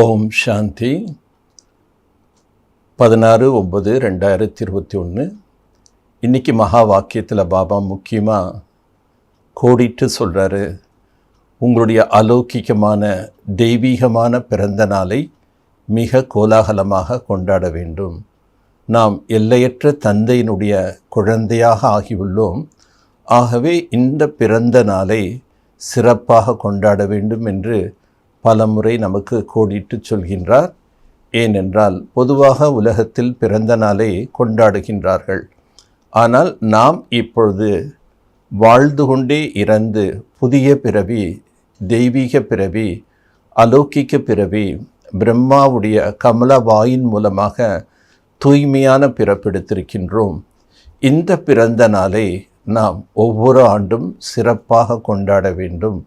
ஓம் சாந்தி 16/9/2021. இன்றைக்கி மகா வாக்கியத்தில் பாபா முக்கியமாக கோடிட்டு சொல்கிறாரு, உங்களுடைய அலௌகிகமான தெய்வீகமான பிறந்த நாளை மிக கோலாகலமாக கொண்டாட வேண்டும். நாம் எல்லையற்ற தந்தையினுடைய குழந்தையாக ஆகியுள்ளோம். ஆகவே இந்த பிறந்த நாளை சிறப்பாக கொண்டாட வேண்டும் என்று பல முறை நமக்கு கோடிட்டு சொல்கின்றார். ஏனென்றால் பொதுவாக உலகத்தில் பிறந்த நாளை கொண்டாடுகின்றார்கள். ஆனால் நாம் இப்பொழுது வாழ்ந்து கொண்டே இறந்து புதிய பிறவி, தெய்வீக பிறவி, அலௌகிக்க பிறவி, பிரம்மாவுடைய கமலவாயின் மூலமாக தூய்மையான பிறப்பெடுத்திருக்கின்றோம். இந்த பிறந்த நாளை நாம் ஒவ்வொரு ஆண்டும் சிறப்பாக கொண்டாட வேண்டும்.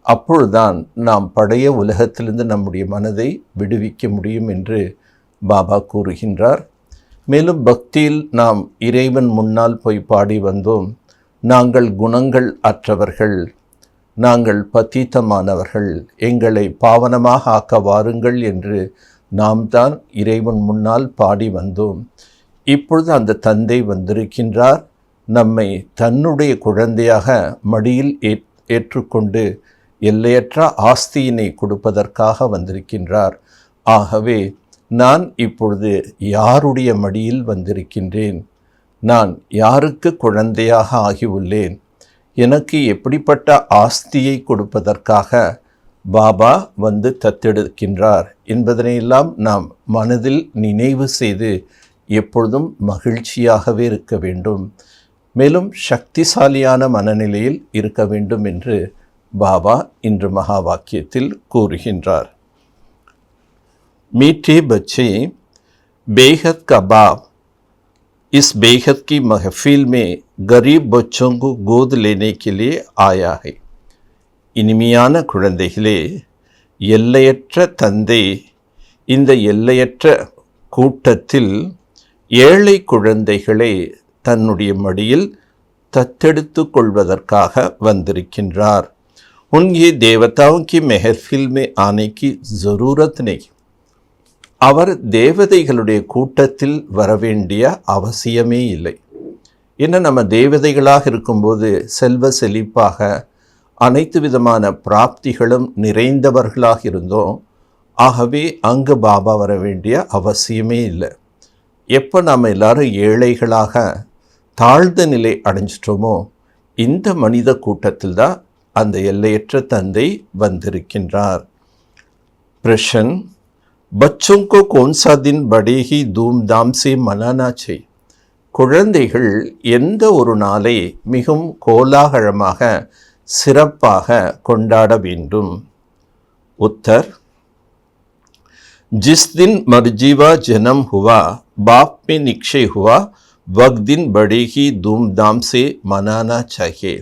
அப்பொழுதுதான் நாம் பழைய உலகத்திலிருந்து நம்முடைய மனதை விடுவிக்க முடியும் என்று பாபா கூறுகின்றார். மேலும் பக்தியில் நாம் இறைவன் முன்னால் போய் பாடி வந்தோம், நாங்கள் குணங்கள் அற்றவர்கள், நாங்கள் பதீதமானவர்கள், எங்களை பாவனமாக ஆக்க வாருங்கள் என்று நாம் தான் இறைவன் முன்னால் பாடி வந்தோம். இப்பொழுது அந்த தந்தை வந்திருக்கின்றார். நம்மை தன்னுடைய குழந்தையாக மடியில் ஏற்றுக்கொண்டு எல்லையற்ற ஆஸ்தியினை கொடுப்பதற்காக வந்திருக்கின்றார். ஆகவே நான் இப்பொழுது யாருடைய மடியில் வந்திருக்கின்றேன்? நான் யாருக்கு குழந்தையாக ஆகியுள்ளேன்? எனக்கு எப்படிப்பட்ட ஆஸ்தியை கொடுப்பதற்காக பாபா வந்து தத்தெடுக்கின்றார் என்பதனையெல்லாம் நாம் மனதில் நினைவு செய்து எப்பொழுதும் மகிழ்ச்சியாகவே இருக்க வேண்டும். மேலும் சக்திசாலியான மனநிலையில் இருக்க வேண்டும் என்று பாபா இன்று மகா வாக்கியத்தில் கூறுகின்றார். मीठे बच्चे, बेहद का बाप इस बेहद की महफिल में गरीब बच्चों को गोद लेने के लिए आया है. இனிமையான குழந்தைகளே, எல்லையற்ற தந்தை இந்த எல்லையற்ற கூட்டத்தில் ஏழை குழந்தைகளை தன்னுடைய மடியில் தத்தெடுத்து கொள்வதற்காக வந்திருக்கின்றார். उनके देवताओं की महफिल में आने की ज़रूरत नहीं. அவர் தேவதைகளுடைய கூட்டத்தில் வரவேண்டிய அவசியமே இல்லை. ஏன்னா நம்ம தேவதைகளாக இருக்கும்போது செல்வ செழிப்பாக அனைத்து விதமான பிராப்திகளும் நிறைந்தவர்களாக இருந்தோம். ஆகவே அங்கு பாபா வர வேண்டிய அவசியமே இல்லை. எப்போ நாம் எல்லாரும் ஏழைகளாக தாழ்ந்த நிலை அடைஞ்சிட்டோமோ, இந்த மனித கூட்டத்தில் தான் அந்த எல்லையற்ற தந்தை வந்திருக்கின்றார். प्रश्न, बच्चों को कौन सा दिन बड़े ही धूमधाम से मनाना चाहिए? குழந்தைகள் எந்த ஒரு நாளை மிகவும் கோலாகலமாக சிறப்பாக கொண்டாட வேண்டும்? उत्तर, जिस दिन मर्जीवा जन्म हुआ, बाप में निक्षय हुआ, वह दिन बड़े ही धूमधाम से मनाना चाहिए.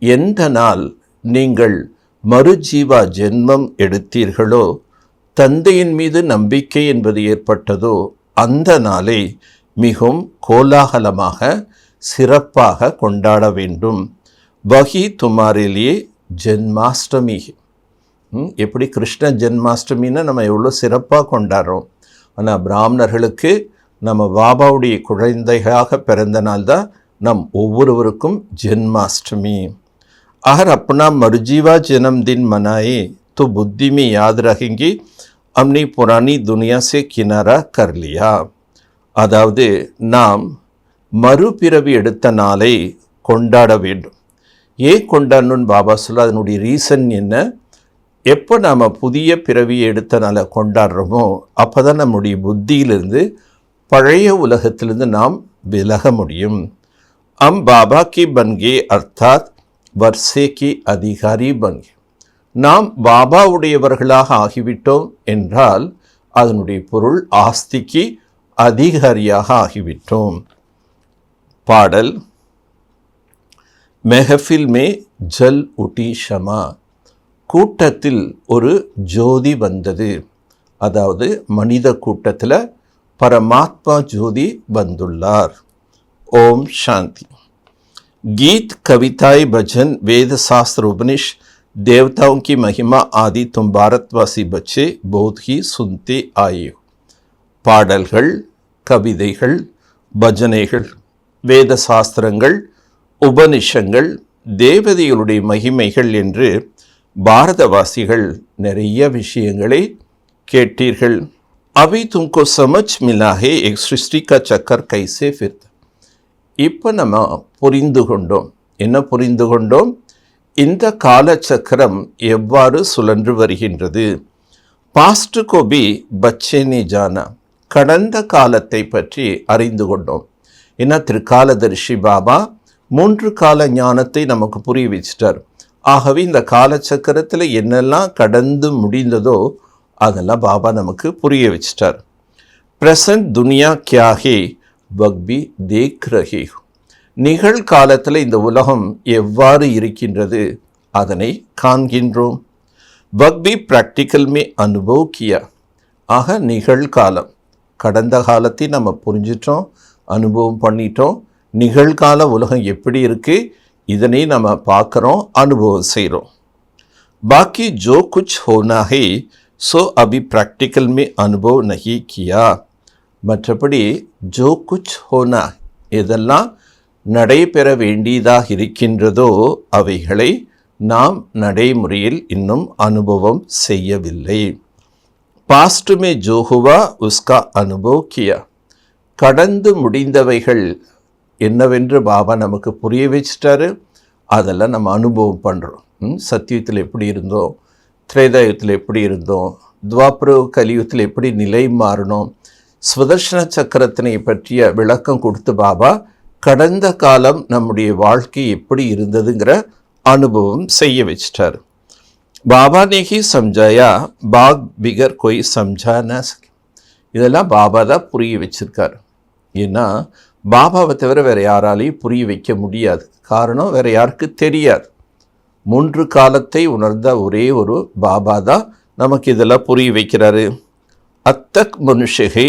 எந்த நாள் நீங்கள் மறுஜீவா ஜென்மம் எடுத்தீர்களோ, தந்தையின் மீது நம்பிக்கை என்பது ஏற்பட்டதோ, அந்த நாளை மிகவும் கோலாகலமாக சிறப்பாக கொண்டாட வேண்டும். வஹி துமாரிலேயே ஜென்மாஷ்டமி. எப்படி கிருஷ்ண ஜென்மாஷ்டமின்னா நம்ம எவ்வளோ சிறப்பாக கொண்டாடுறோம். ஆனால் பிராமணர்களுக்கு நம்ம பாபாவுடைய குழந்தையாக பிறந்த நாள் தான் நம் ஒவ்வொருவருக்கும் ஜென்மாஷ்டமி. अगर अपना मर्जीवा जन्मदिन मनाए तो बुद्धि में याद रहेंगे हमने पुरानी दुनिया से किनारा कर लिया. அதாவது நாம் மறுபிறவி எடுத்த நாளை கொண்டாட வேண்டும். ஏன் கொண்டாடணும்னு பாபா சொல்ல, அதனுடைய ரீசன் என்ன? எப்போ நாம் புதிய பிறவியை எடுத்த நாளை கொண்டாடுறோமோ அப்போ தான் நம்முடைய புத்தியிலிருந்து பழைய உலகத்திலிருந்து நாம் விலக முடியும். हम बाबा के बन गए अर्थात वर्षे की अधिकारी बन गए. நாம் பாபாவுடையவர்களாக ஆகிவிட்டோம் என்றால் அதனுடைய பொருள் ஆஸ்திக்கு அதிகாரியாக ஆகிவிட்டோம். பாடல், மெஹஃபில் மே ஜல் உட்டி ஷமா. கூட்டத்தில் ஒரு ஜோதி வந்தது. அதாவது மனித கூட்டத்தில் பரமாத்மா ஜோதி வந்துள்ளார். ஓம் சாந்தி. गीत, कविताएं, भजन, वेद शास्त्र, उपनिषद देवताओं की महिमा आदि तुम भारतवासी बच्चे बहुत ही सुनते आए हो. பாடல்கள், கவிதைகள், பஜனைகள், வேத சாஸ்திரங்கள், உபனிஷங்கள், தேவதைகளுடைய மகிமைகள் என்று பாரதவாசிகள் நிறைய விஷயங்களை கேட்டீர்கள். अभी तुमको समझ मिला है एक सृष्टि का चक्कर कैसे फिरता. இப்போ நம்ம புரிந்து கொண்டோம். என்ன புரிந்து கொண்டோம்? இந்த காலச்சக்கரம் எவ்வாறு சுழன்று வருகின்றது. பாஸ்ட் को भी बच्चे ने जाना. கடந்த காலத்தை பற்றி அறிந்து கொண்டோம். ஏன்னா திருக்காலதரிசி பாபா 3 கால ஞானத்தை நமக்கு புரிய வச்சிட்டார். ஆகவே இந்த காலச்சக்கரத்தில் என்னெல்லாம் கடந்து முடிந்ததோ அதெல்லாம் பாபா நமக்கு புரிய வச்சிட்டார். பிரசன்ட் துனியா கியா ஹே வக்பி தேக் ரஹே. நிகழ்காலத்தில் இந்த உலகம் எவ்வாறு இருக்கின்றது அதனை காண்கின்றோம். வக்பி பிராக்டிக்கல் மே அனுபவ் கியா. ஆக நிகழ்காலம், கடந்த காலத்தை நம்ம புரிஞ்சிட்டோம், அனுபவம் பண்ணிட்டோம். நிகழ்கால உலகம் எப்படி இருக்கு இதனை நம்ம பார்க்குறோம், அனுபவம் செய்கிறோம். பாக்கி ஜோ குச் ஹோனா ஹே सो अभी प्रैक्टिकल में अनुभव नहीं किया. மற்றபடி ஜோ குச் ஹோனா எதெல்லாம் நடைபெற வேண்டியதாக இருக்கின்றதோ அவைகளை நாம் நடைமுறையில் இன்னும் அனுபவம் செய்யவில்லை. பாஸ்ட் மே ஜோ ஹுவா உஸ்கா அனுபவ் கியா. கடந்து முடிந்தவைகள் என்னவென்று பாபா நமக்கு புரிய வச்சிட்டாரு, அதெல்லாம் நம்ம அனுபவம் பண்ணுறோம். சத்தியத்தில் எப்படி இருந்தோம், திரேதாயுகத்தில் எப்படி இருந்தோம், துவாபர கலியுகத்தில் எப்படி நிலை மாறணும், சுதர்சன சக்கரத்தினை பற்றிய விளக்கம் கொடுத்து பாபா கடந்த காலம் நம்முடைய வாழ்க்கை எப்படி இருந்ததுங்கிற அனுபவம் செய்ய வச்சிட்டார். பாபா நேகி சம்ஜாயா பாக் பிகர் கொய் சம்ஜானா. இதெல்லாம் பாபா தான் புரிய வச்சிருக்கார். ஏன்னா பாபாவை தவிர வேறு யாராலையும் புரிய வைக்க முடியாது. காரணம் வேறு யாருக்கு தெரியாது. 3 காலத்தை உணர்ந்த ஒரே ஒரு பாபா தான் நமக்கு இதெல்லாம் புரிய வைக்கிறாரு. அத்தக் மனுஷகை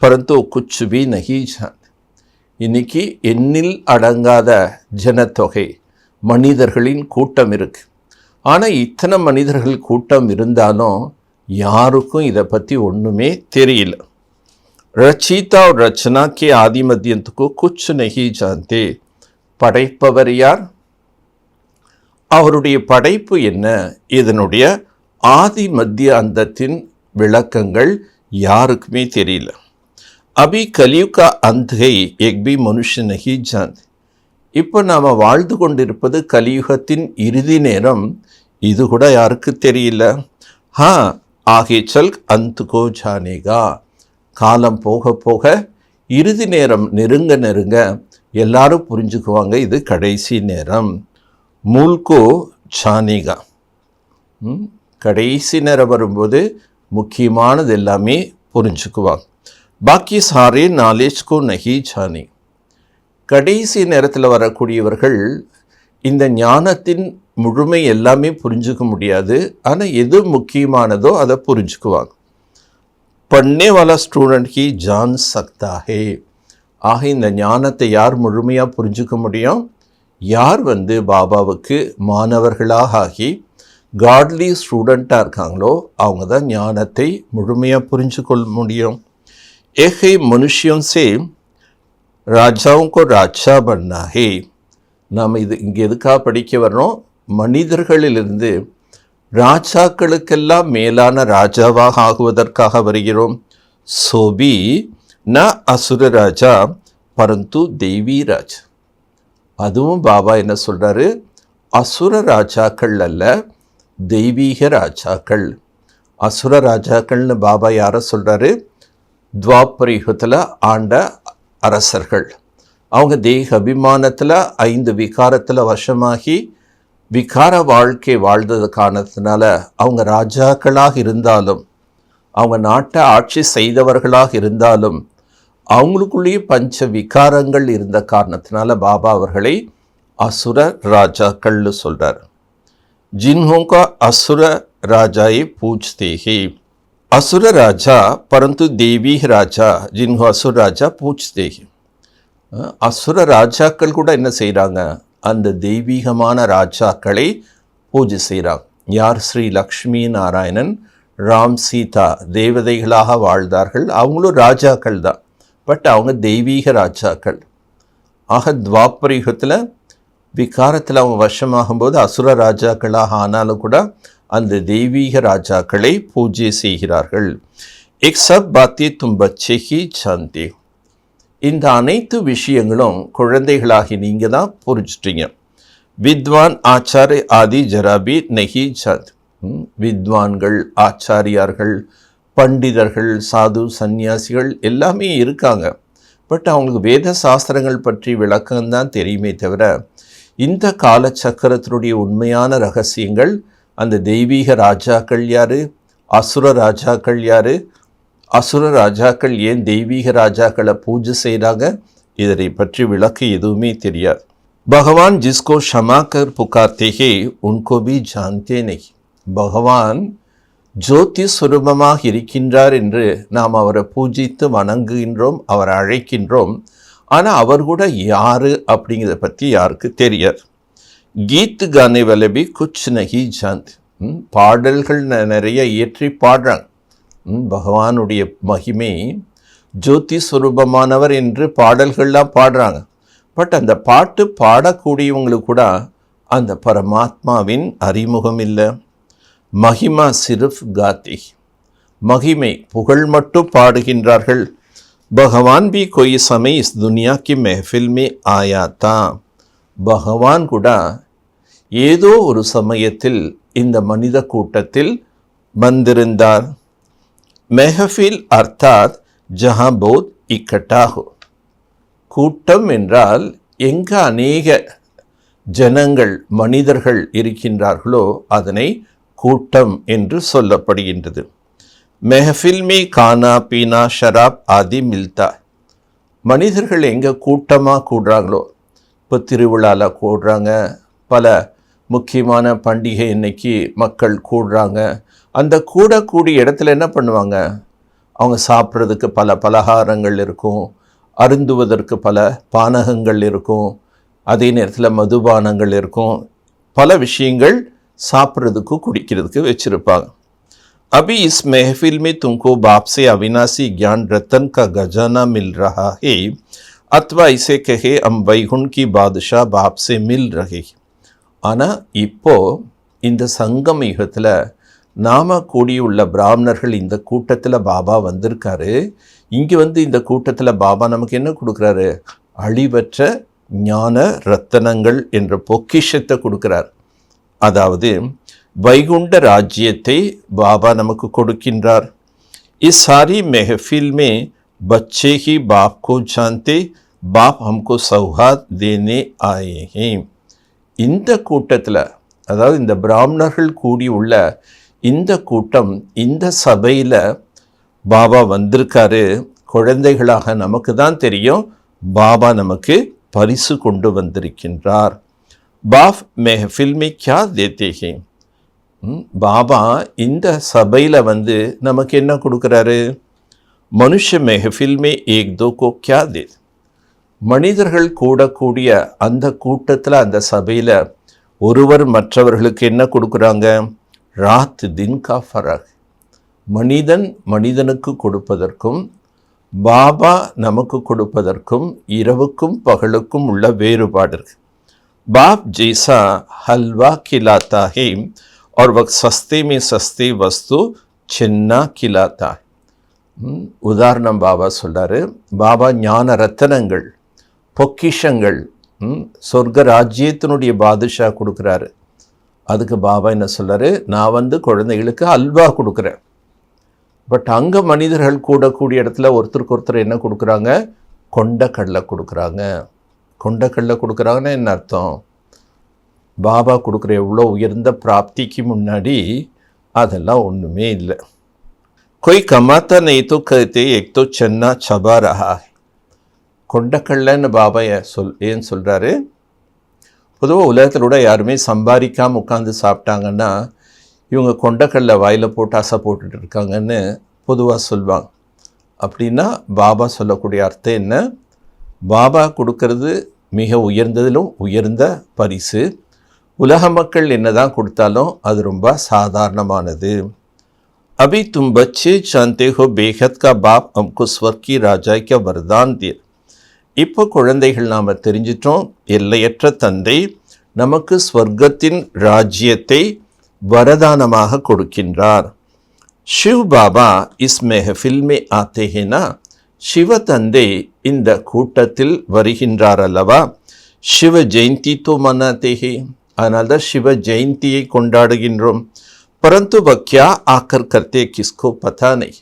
பரந்தோ குச்சுபி நகி ஜான். இன்னைக்கு எண்ணில் அடங்காத ஜனத்தொகை மனிதர்களின் கூட்டம் இருக்கு. ஆனால் இத்தனை மனிதர்கள் கூட்டம் இருந்தாலும் யாருக்கும் இதை பற்றி ஒன்றுமே தெரியல. ரச்சிதா ரச்சனா கே ஆதி மத்தியத்துக்கு குச்சு நகி ஜான்தே. படைப்பவர் யார், அவருடைய படைப்பு என்ன, இதனுடைய ஆதி மத்திய அந்தத்தின் விளக்கங்கள் யாருக்குமே தெரியல. அபி கலியுகா அந்தை எக்பி மனுஷ நகி ஜான். இப்போ நாம் வாழ்ந்து கொண்டிருப்பது கலியுகத்தின் இறுதி நேரம், இது கூட யாருக்கு தெரியல. ஆகே சல் அந்துகோ ஜானேகா. காலம் போக போக இறுதி நேரம் நெருங்க நெருங்க எல்லாரும் புரிஞ்சுக்குவாங்க இது கடைசி நேரம். மூல்கோ ஜானேகா. கடைசி நேரம் வரும்போது முக்கியமானது எல்லாமே புரிஞ்சுக்குவாங்க. பாக்கி சாரே நாலேஜ்கோ நகி ஜானே. கடைசி நேரத்தில் வரக்கூடியவர்கள் இந்த ஞானத்தின் முழுமை எல்லாமே புரிஞ்சுக்க முடியாது. ஆனால் எது முக்கியமானதோ அதை புரிஞ்சுக்குவாங்க. பढ़ने वाला ஸ்டூடெண்ட் ही जान सकता है. ஆக இந்த ஞானத்தை யார் முழுமையாக புரிஞ்சுக்க முடியும்? யார் பாபாவுக்கு மாணவர்களாக ஆகி காட்லி ஸ்டூடெண்ட்டாக இருக்காங்களோ அவங்க தான் ஞானத்தை முழுமையாக புரிஞ்சு கொள்ள முடியும். ஏகை மனுஷியம் சே ராஜாவுக்கோ ராஜா பண்ணா ஹே. நாம் இங்கே எதுக்காக படிக்க வர்றோம்? மனிதர்களிலிருந்து ராஜாக்களுக்கெல்லாம் மேலான ராஜாவாக ஆகுவதற்காக வருகிறோம். சோபி ந அசுர ராஜா பரந்து தெய்வீ ராஜா. அதுவும் பாபா என்ன சொல்கிறாரு? அசுர ராஜாக்கள் அல்ல, தெய்வீக ராஜாக்கள். அசுர ராஜாக்கள்னு பாபா யாரை சொல்கிறாரு? துவாபரியுகத்தில் ஆண்ட அரசர்கள். அவங்க தேக அபிமானத்தில் 5 விகாரத்தில் வசமாகி விகார வாழ்க்கை வாழ்ந்தது காரணத்தினால அவங்க ராஜாக்களாக இருந்தாலும், அவங்க நாட்டை ஆட்சி செய்தவர்களாக இருந்தாலும், அவங்களுக்குள்ளேயே பஞ்ச விகாரங்கள் இருந்த காரணத்தினால பாபா அவர்களை அசுர ராஜாக்கள்னு சொல்கிறார். ஜின்ஹோங்கா அசுர ராஜாயை பூஜ்தே ஹே. அசுர ராஜா பரந்து தெய்வீக ராஜா ஜின்ஹோ அசுர ராஜா பூஜ்தே ஹே. அசுர ராஜாக்கள் கூட என்ன செய்கிறாங்க? அந்த தெய்வீகமான ராஜாக்களை பூஜை செய்கிறாங்க. யார்? ஸ்ரீ லக்ஷ்மி நாராயணன், ராம், சீதா தேவதைகளாக வாழ்ந்தார்கள். அவங்களும் ராஜாக்கள் தான், பட் அவங்க தெய்வீக ராஜாக்கள். ஆக துவாபர யுகத்தில் விகாரத்தில் அவங்க வசமாகும்போது அசுர ராஜாக்களாக ஆனாலும் கூட அந்த தெய்வீக ராஜாக்களை பூஜை செய்கிறார்கள். एक सब बातें तुम बच्चे ही जानते हो. இந்த அனைத்து விஷயங்களும் குழந்தைகளாகி நீங்கள் தான் புரிஞ்சிட்டீங்க. வித்வான் ஆச்சாரிய ஆதி ஜராபி நஹி ஜாத். வித்வான்கள், ஆச்சாரியார்கள், பண்டிதர்கள், சாது, சந்நியாசிகள் எல்லாமே இருக்காங்க. பட் அவங்களுக்கு வேத சாஸ்திரங்கள் பற்றி விளக்கம்தான் தெரியுமே தவிர இந்த காலச்சக்கரத்தினுடைய உண்மையான ரகசியங்கள், அந்த தெய்வீக ராஜாக்கள் யார், அசுர ராஜாக்கள் யார், அசுர ராஜாக்கள் ஏன் தெய்வீக ராஜாக்களை பூஜை செய்கிறாங்க, இதனை பற்றி விளக்க எதுவுமே தெரியாது. பகவான் ஜிஸ்கோ ஷமா கர் புகார்த்தே ஹே உன்கோ பி ஜான்தே நஹி. பகவான் ஜோதி சுரூபமாக இருக்கின்றார் என்று நாம் அவரை பூஜித்து வணங்குகின்றோம், அவரை அழைக்கின்றோம். ஆனால் அவர் கூட யார் அப்படிங்கிறத பற்றி யாருக்கு தெரியாது. கீத் கானே வாலே பி குச் நஹி ஜான்த். பாடல்கள் நிறைய இயற்றி பாடுறாங்க. பகவானுடைய மகிமை, ஜோதி சுரூபமானவர் என்று பாடல்கள்லாம் பாடுறாங்க. பட் அந்த பாட்டு பாடக்கூடியவங்களுக்கு கூட அந்த பரமாத்மாவின் அறிமுகம் இல்லை. மகிமா சிறுஃப் காத்தி. மகிமை, புகழ் மட்டும் பாடுகின்றார்கள். பகவான் பி கோய் சமய இஸ் துனியா கி மெஹஃபில் மே ஆயா தா. பகவான் கூட ஏதோ ஒரு சமயத்தில் இந்த மனித கூட்டத்தில் வந்திருந்தார். மெஹஃபில் அர்த்தாத் ஜஹா போத் இக்கட்டாகு. கூட்டம் என்றால் எங்கே அநேக ஜனங்கள், மனிதர்கள் இருக்கின்றார்களோ அதனை கூட்டம் என்று சொல்லப்படுகின்றது. மெஹஃபில் மே கானா பீனா ஷராப் ஆதி மில்தா. மனிதர்கள் எங்கே கூட்டமாக கூடுறாங்களோ, இப்போ திருவிழாவில் கூடுறாங்க, பல முக்கியமான பண்டிகை இன்னைக்கு மக்கள் கூடுறாங்க. அந்த கூடக்கூடிய இடத்துல என்ன பண்ணுவாங்க, அவங்க சாப்பிட்றதுக்கு பல பலகாரங்கள் இருக்கும், அருந்துவதற்கு பல பானகங்கள் இருக்கும், அதே நேரத்தில் மதுபானங்கள் இருக்கும், பல விஷயங்கள் சாப்பிட்றதுக்கு குடிக்கிறதுக்கு வச்சுருப்பாங்க. अभी इस महफिल में तुमको बाप से अविनाशी ज्ञान रतन का खजाना मिल रहा है, अथवा इसे कहे हम वैकुंठ की बादशाह बाप से मिल रहे. ஆனால் இப்போ இந்த சங்கம யுகத்தில் நாம கூடியுள்ள பிராமணர்கள் இந்த கூட்டத்தில் பாபா வந்திருக்காரு. இங்கே வந்து இந்த கூட்டத்தில் பாபா நமக்கு என்ன கொடுக்குறாரு, அழிவற்ற ஞான ரத்தனங்கள் என்ற பொக்கிஷத்தை கொடுக்குறார். அதாவது வைகுண்ட ராஜ்யத்தை பாபா நமக்கு கொடுக்கின்றார். इस सारी महफिल में बच्चे ही बाप को जानते, बाप हमको सौगात देने आए हैं. இந்த கூட்டத்தில், அதாவது இந்த பிராமணர்கள் கூடி உள்ள இந்த கூட்டம், இந்த சபையில் பாபா வந்திருக்காரு. குழந்தைகளாக நமக்கு தான் தெரியும், பாபா நமக்கு பரிசு கொண்டு வந்திருக்கின்றார். பாப் மெஹஃபில் மே கியா தேத்தே ஹே. பாபா இந்த சபையில் வந்து நமக்கு என்ன கொடுக்குறாரு, மனுஷ மெஹஃபில் மே ஏக் தோ கோ கியா தே. மனிதர்கள் கூடக்கூடிய அந்த கூட்டத்தில், அந்த சபையில் ஒருவர் மற்றவர்களுக்கு என்ன கொடுக்குறாங்க, ராத் தின் கா ஃபரக். மனிதன் மனிதனுக்கு கொடுப்பதற்கும் பாபா நமக்கு கொடுப்பதற்கும் இரவுக்கும் பகலுக்கும் உள்ள வேறுபாடு இருக்கு. बाप जैसा हलवा खिलाता है और वह सस्ते में सस्ती वस्तु சின்னா खिलाता है. உதாரணம் பாபா சொல்றாரு. பாபா ஞான ரத்தனங்கள், பொக்கிஷங்கள், சொர்க்க ராஜ்யத்தினுடைய பாதுஷா கொடுக்குறாரு. அதுக்கு பாபா என்ன சொல்றாரு, நான் வந்து குழந்தைகளுக்கு அல்வா கொடுக்குறேன். பட் அங்கே மனிதர்கள் கூடக்கூடிய இடத்துல ஒருத்தருக்கு ஒருத்தர் என்ன கொடுக்குறாங்க, கொண்டக்கடலை கொடுக்குறாங்க. கொண்டக்கடலை கொடுக்குறாங்கன்னா என்ன அர்த்தம், பாபா கொடுக்குற எவ்வளோ உயர்ந்த பிராப்திக்கு முன்னாடி அதெல்லாம் ஒன்றுமே இல்லை. कोई कमाता नहीं तो कहते एक तो चन्ना चबा रहा है. கொண்டக்கடலைன்னு பாபா ஏன் சொல்கிறாரு, பொதுவாக உலகத்தில் கூட யாருமே சம்பாதிக்காமல் உட்காந்து சாப்பிட்டாங்கன்னா இவங்க கொண்டக்கடலை வாயில் போட்டு அசை போட்டுட்டு இருக்காங்கன்னு பொதுவாக சொல்லுவாங்க. அப்படின்னா பாபா சொல்லக்கூடிய அர்த்தம் என்ன, பாபா கொடுக்கறது மிக உயர்ந்ததிலும் உயர்ந்த பரிசு. உலக மக்கள் என்னதான் கொடுத்தாலும் அது ரொம்ப சாதாரணமானது. अभी तुम बच्चे जानते हो बेहद का बाप हमको स्वर्ग की राजा का वरदान दिया. இப்போ குழந்தைகள் நாம் தெரிஞ்சிட்டோம், எல்லையற்ற தந்தை நமக்கு ஸ்வர்க்கத்தின் ராஜ்யத்தை வரதானமாக கொடுக்கின்றார். शिव बाबा इस महफिल में आते हैं ना, शिव தந்தை இந்த கூட்டத்தில் வருகின்றார் அல்லவா. शिव जयंती तो मनाते हैं, அதனால தான் சிவ ஜெயந்தியை கொண்டாடுகின்றோம். परंतु वह क्या आकर करते किसको पता नहीं.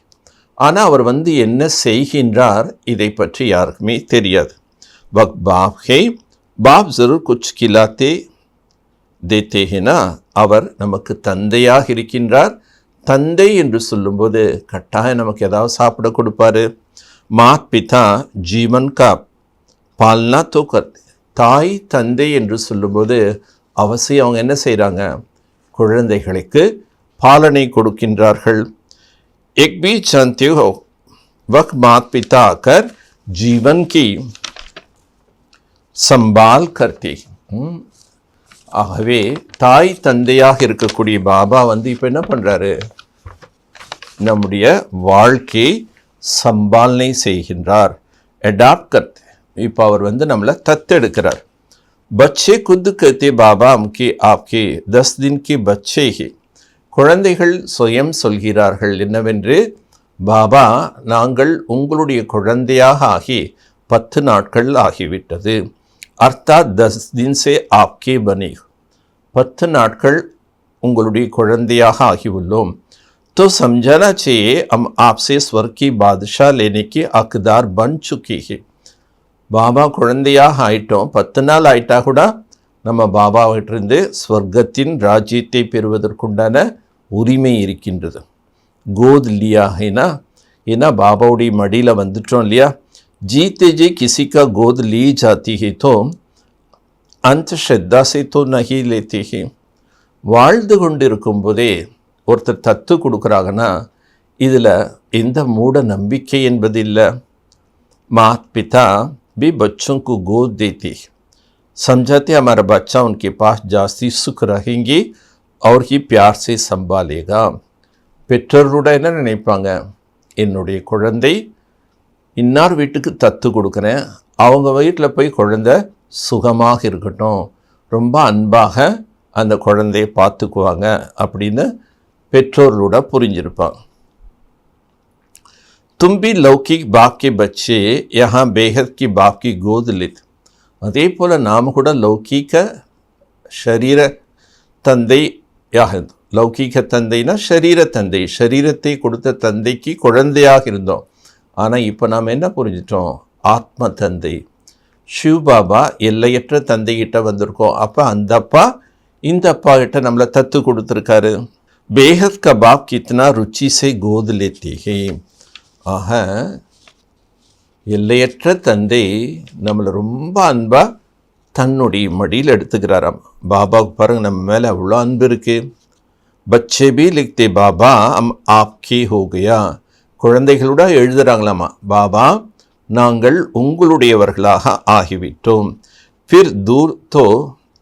ஆனால் அவர் வந்து என்ன செய்கின்றார் இதை பற்றி யாருக்குமே தெரியாது. वह बाप है, बाप जरूर कुछ खिलाते देते हैं ना, அவர் நமக்கு தந்தையாக இருக்கின்றார். தந்தை என்று சொல்லும்போது கட்டாயம் நமக்கு ஏதாவது சாப்பிட கொடுப்பாரு. மாத் பிதா ஜீவன் கா பால்னா தோ கர்த்தே. தாய் தந்தை என்று சொல்லும்போது அவசியம் அவங்க என்ன செய்கிறாங்க, குழந்தைகளுக்கு பாலனை கொடுக்கின்றார்கள். एक भी जानते हो वह माता पिता आकर जीवन की संभाल करते. ஆகவே தாய் தந்தையாக இருக்கக்கூடிய பாபா வந்து இப்போ என்ன பண்ணுறாரு, நம்முடைய வாழ்க்கையை சம்பாலனை செய்கின்றார். அடாப்ட் கர்த்து, இப்போ அவர் வந்து நம்மளை தத்தெடுக்கிறார். बच्चे खुद कहते बाबा हमके आपके 10 दिन के बच्चे ही. குழந்தைகள் சுயம் சொல்கிறார்கள் என்னவென்று, பாபா நாங்கள் உங்களுடைய குழந்தையாக ஆகி 10 நாட்கள் ஆகிவிட்டது. அர்த்தாத் 10 दिन से आपके बने, 10 நாட்கள் உங்களுடைய குழந்தையாக ஆகியுள்ளோம். तो समझाना चाहिए हम आपसे स्वर्ग की बादशाह लेने के हकदार बन चुके हैं. பாபா குழந்தையாக ஆயிட்டோம், 10 நாள் ஆயிட்டா கூட நம்ம பாபாவிட்டிருந்து ஸ்வர்க்கத்தின் ராஜ்யத்தை பெறுவதற்குண்டான உரிமை இருக்கின்றது. கோத் லியா ஹேனா, ஏன்னா பாபாவுடைய மடியில் வந்துட்டோம் இல்லையா. जीते जी किसी का गोद ली जाती है तो अंत श्रद्धा से तो नहीं लेते हैं. வாழ்ந்து கொண்டிருக்கும் போதே ஒருத்தர் தத்து கொடுக்குறாங்கன்னா இதில் எந்த மூட நம்பிக்கை என்பது இல்லை. माता पिता भी बच्चों को गोद देते, समझाते हमारा बच्चा उनके पास जास्ती सुख रहेंगे और ही प्यार से संभालेगा. பெற்றோரோட என்ன நினைப்பாங்க, என்னுடைய குழந்தை இன்னார் வீட்டுக்கு தத்து கொடுக்குறேன், அவங்க வீட்டில் போய் குழந்தை சுகமாக இருக்கட்டும், ரொம்ப அன்பாக அந்த குழந்தையை பார்த்துக்குவாங்க அப்படின்னு பெற்றோரோட புரிஞ்சிருப்பாங்க. तुम भी लौकिक बाप के बच्चे यहाँ बेहद की बाप की गोद लेते. அதே போல் நாம் கூட லௌகீக ஷரீர தந்தை யாக, லௌகீக தந்தைனா ஷரீர தந்தை, ஷரீரத்தை கொடுத்த தந்தைக்கு குழந்தையாக இருந்தோம். ஆனால் இப்போ நாம் என்ன புரிஞ்சிட்டோம், ஆத்ம தந்தை ஷிவ் பாபா எல்லையற்ற தந்தைகிட்ட வந்திருக்கோம். அப்போ அந்த அப்பா இந்த அப்பா கிட்ட நம்மளை தத்து கொடுத்துருக்காரு. बेहद का बाप कितना रुचि से गोद लेते हैं. ஆக எல்லையற்ற தந்தை நம்மளை ரொம்ப அன்பாக தன்னுடைய மடியில் எடுத்துக்கிறாராம். பாபாவுக்கு பாருங்கள் நம்ம மேலே அவ்வளோ அன்பு இருக்குது. பச்சே பி லிக்தே பாபா அம் ஆப்கே ஹோ கயா. குழந்தைகளோட எழுதுகிறாங்களாமா, பாபா நாங்கள் உங்களுடையவர்களாக ஆகிவிட்டோம். फिर दूर तो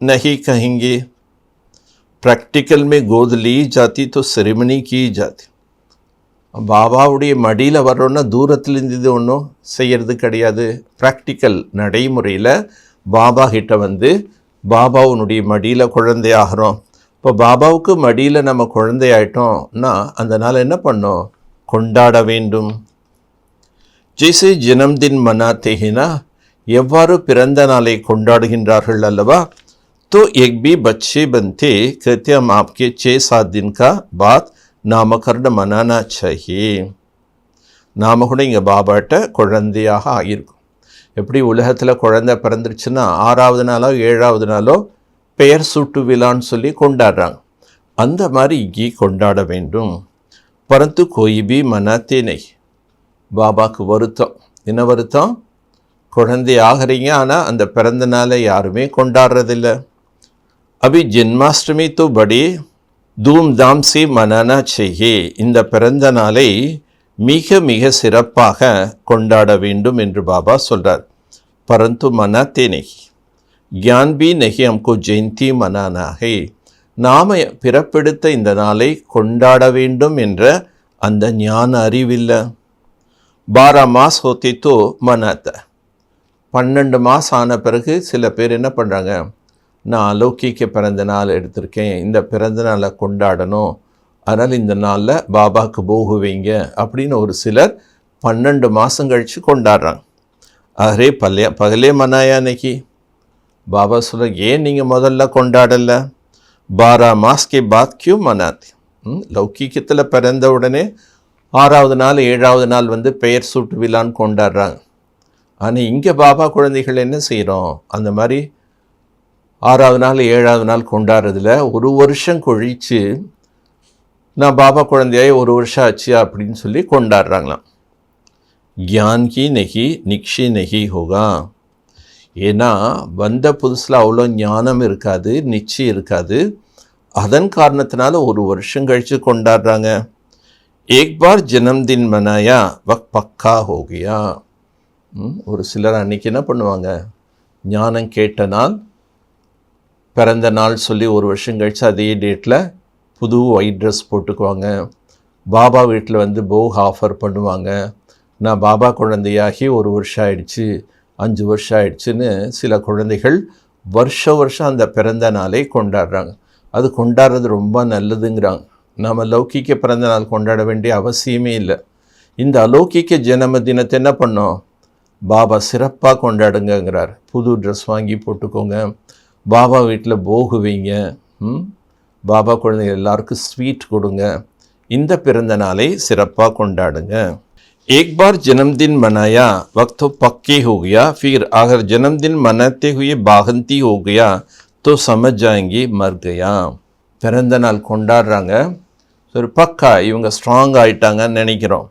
नहीं कहेंगे, प्रैक्टिकल में गोद ली जाती तो सेरेमनी की जाती. பாபாவுடைய மடியில் வர்றோன்னா தூரத்துலேருந்து இது ஒன்றும் செய்கிறது கிடையாது. ப்ராக்டிக்கல் நடைமுறையில் பாபா கிட்ட வந்து பாபாவுனுடைய மடியில் குழந்தையாகிறோம். இப்போ பாபாவுக்கு மடியில் நம்ம குழந்தையாயிட்டோம்னா அந்த நாள் என்ன பண்ணோம், கொண்டாட வேண்டும். ஜெய்சே ஜனம்தின் மனாத்தே ஹேனா, எவ்வாறு பிறந்த நாளை கொண்டாடுகின்றார்கள் அல்லவா. तो एक भी बच्चे बनते कहते हम आपके 6-7 दिन का बाद நாமகரண மனானா சாஹியே. நாம் கூட இங்கே பாபாட்ட குழந்தையாக ஆகியிருக்கும். எப்படி உலகத்தில் குழந்தை பிறந்துருச்சுன்னா 6வது நாளோ 7வது நாளோ பெயர் சூட்டு விழான்னு சொல்லி கொண்டாடுறாங்க. அந்த மாதிரி இங்கே கொண்டாட வேண்டும். பரந்து கோயிபி மனாத்தே நெய். பாபாவுக்கு வருத்தம், என்ன வருத்தம், குழந்தை ஆகிறீங்க ஆனால் அந்த பிறந்த நாளை யாருமே கொண்டாடுறதில்லை. அபி ஜென்மாஷ்டமி தோ படி தூம்தாம் சே மனானா செய்யே. இந்த பிறந்த நாளை மிக மிக சிறப்பாக கொண்டாட வேண்டும் என்று பாபா சொல்கிறார். பரந்து மனாத்தே நெய். ज्ञान भी नहीं हमको जयंती मनाना है. நாம பிறப்பெடுத்த இந்த நாளை கொண்டாட வேண்டும் என்ற அந்த ஞான அறிவில்லை. 12 மாஸ் होते तो मनाता. 12 மாதம் ஆன பிறகு சில பேர் என்ன பண்ணுறாங்க, நான் அலௌகிக்க பிறந்த நாள் எடுத்திருக்கேன், இந்த பிறந்த நாளை கொண்டாடணும், அதனால் இந்த நாளில் பாபாவுக்கு போகு வைங்க அப்படின்னு ஒரு சிலர் 12 மாதம் கழித்து கொண்டாடுறாங்க. அரே பகலே மனாயா இன்னைக்கு. பாபா சொல்ல, ஏன் நீங்கள் முதல்ல கொண்டாடலை? 12 மாஸ் கே பாத் கியூ மனாத்தி. லௌகிக்கத்தில் பிறந்த உடனே 6வது நாள் 7வது நாள் வந்து பெயர் சூட்டு விழான்னு கொண்டாடுறாங்க. ஆனால் இங்கே பாபா குழந்தைகள் என்ன செய்கிறோம், அந்த மாதிரி 6வது நாள் 7வது நாள் கொண்டாடுறதுல ஒரு வருஷம் கழித்து நான் பாபா குழந்தையாய் ஒரு வருஷம் ஆச்சு அப்படின்னு சொல்லி கொண்டாடுறாங்களாம். ज्ञान की नहीं निक्षी नहीं होगा. ஏன்னா வந்த புதுசில் அவ்வளோ ஞானம் இருக்காது, நிச்சயம் இருக்காது. அதன் காரணத்தினால ஒரு வருஷம் கழித்து கொண்டாடுறாங்க. ஏக் பார் ஜன்மதின் மனாயா வக் பக்கா ஹோகியா. ஒரு சிலர் அன்றைக்கி என்ன பண்ணுவாங்க, ஞானம் கேட்ட நாள் பிறந்த நாள் சொல்லி ஒரு வருஷம் கழித்து அதே டேட்டில் புது ஒயிட் ட்ரெஸ் போட்டுக்குவாங்க. பாபா வீட்டில் வந்து போக் ஆஃபர் பண்ணுவாங்க. நான் பாபா குழந்தையாகி ஒரு வருஷம் ஆயிடுச்சு, 5 வருஷம் ஆயிடுச்சுன்னு சில குழந்தைகள் வருஷம் அந்த பிறந்த நாளை கொண்டாடுறாங்க. அது கொண்டாடுறது ரொம்ப நல்லதுங்கிறாங்க. நாம் லௌகிக்க பிறந்த நாள் கொண்டாட வேண்டிய அவசியமே இல்லை. இந்த அலௌகிக்க ஜென்ம தினத்தை என்ன பண்ணோம், பாபா சிறப்பாக கொண்டாடுங்கிறார். புது ட்ரெஸ் வாங்கி போட்டுக்கோங்க, பாபா வீட்டில் போகு வைங்க, பாபா குழந்தைகள் எல்லாருக்கும் ஸ்வீட் கொடுங்க, இந்த பிறந்த நாளை சிறப்பாக கொண்டாடுங்க. एक बार जन्मदिन मनाया वक्त तो पक्के हो गया, फिर अगर जन्मदिन मनाते हुए बागंती हो गया तो समझ जाएंगे मर गया. பிறந்த நாள் கொண்டாடுறாங்க, ஒரு பக்கா இவங்க ஸ்ட்ராங் ஆகிட்டாங்கன்னு நினைக்கிறோம்.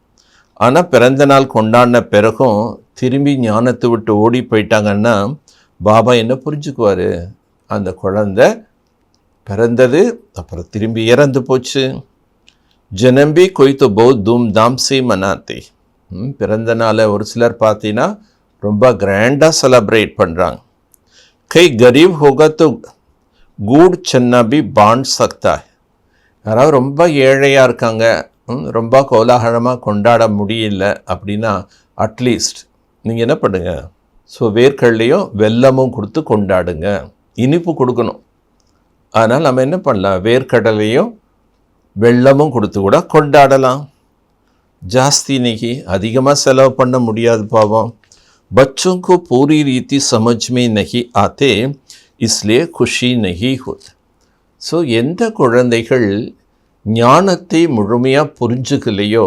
ஆனால் பிறந்த நாள் கொண்டாடின பிறகும் திரும்பி ஞானத்தை விட்டு ஓடி போயிட்டாங்கன்னா பாபா என்ன புரிஞ்சுக்குவார், அந்த குழந்தை பிறந்தது அப்புறம் திரும்பி இறந்து போச்சு. ஜனம்பி கொய் தோ பஹுத் தூம்தாம் சே மனாத்தே. பிறந்த நாளை ஒரு சிலர் பார்த்தீங்கன்னா ரொம்ப கிராண்டாக செலப்ரேட் பண்ணுறாங்க. கை கரீப் ஹோகா தோ கூட் சன்னா பி பாண்ட் சக்தா. யாராவது ரொம்ப ஏழையாக இருக்காங்க, ரொம்ப கோலாகலமாக கொண்டாட முடியல அப்படின்னா அட்லீஸ்ட் நீங்கள் என்ன பண்ணுங்க, ஸோ வேர்க்கடலையும் வெல்லமும் கொடுத்து கொண்டாடுங்க. இனிப்பு கொடுக்கணும். அதனால் நம்ம என்ன பண்ணலாம், வேர்க்கடலையும் வெல்லமும் கொடுத்து கூட கொண்டாடலாம். ஜாஸ்தி இன்னைக்கு அதிகமாக செலவு பண்ண முடியாது பாவம். बच्चों को पूरी रीति समझ में नहीं आते, इसलिए खुशी नहीं होती. ஸோ எந்த குழந்தைகள் ஞானத்தை முழுமையாக புரிஞ்சுக்கலையோ,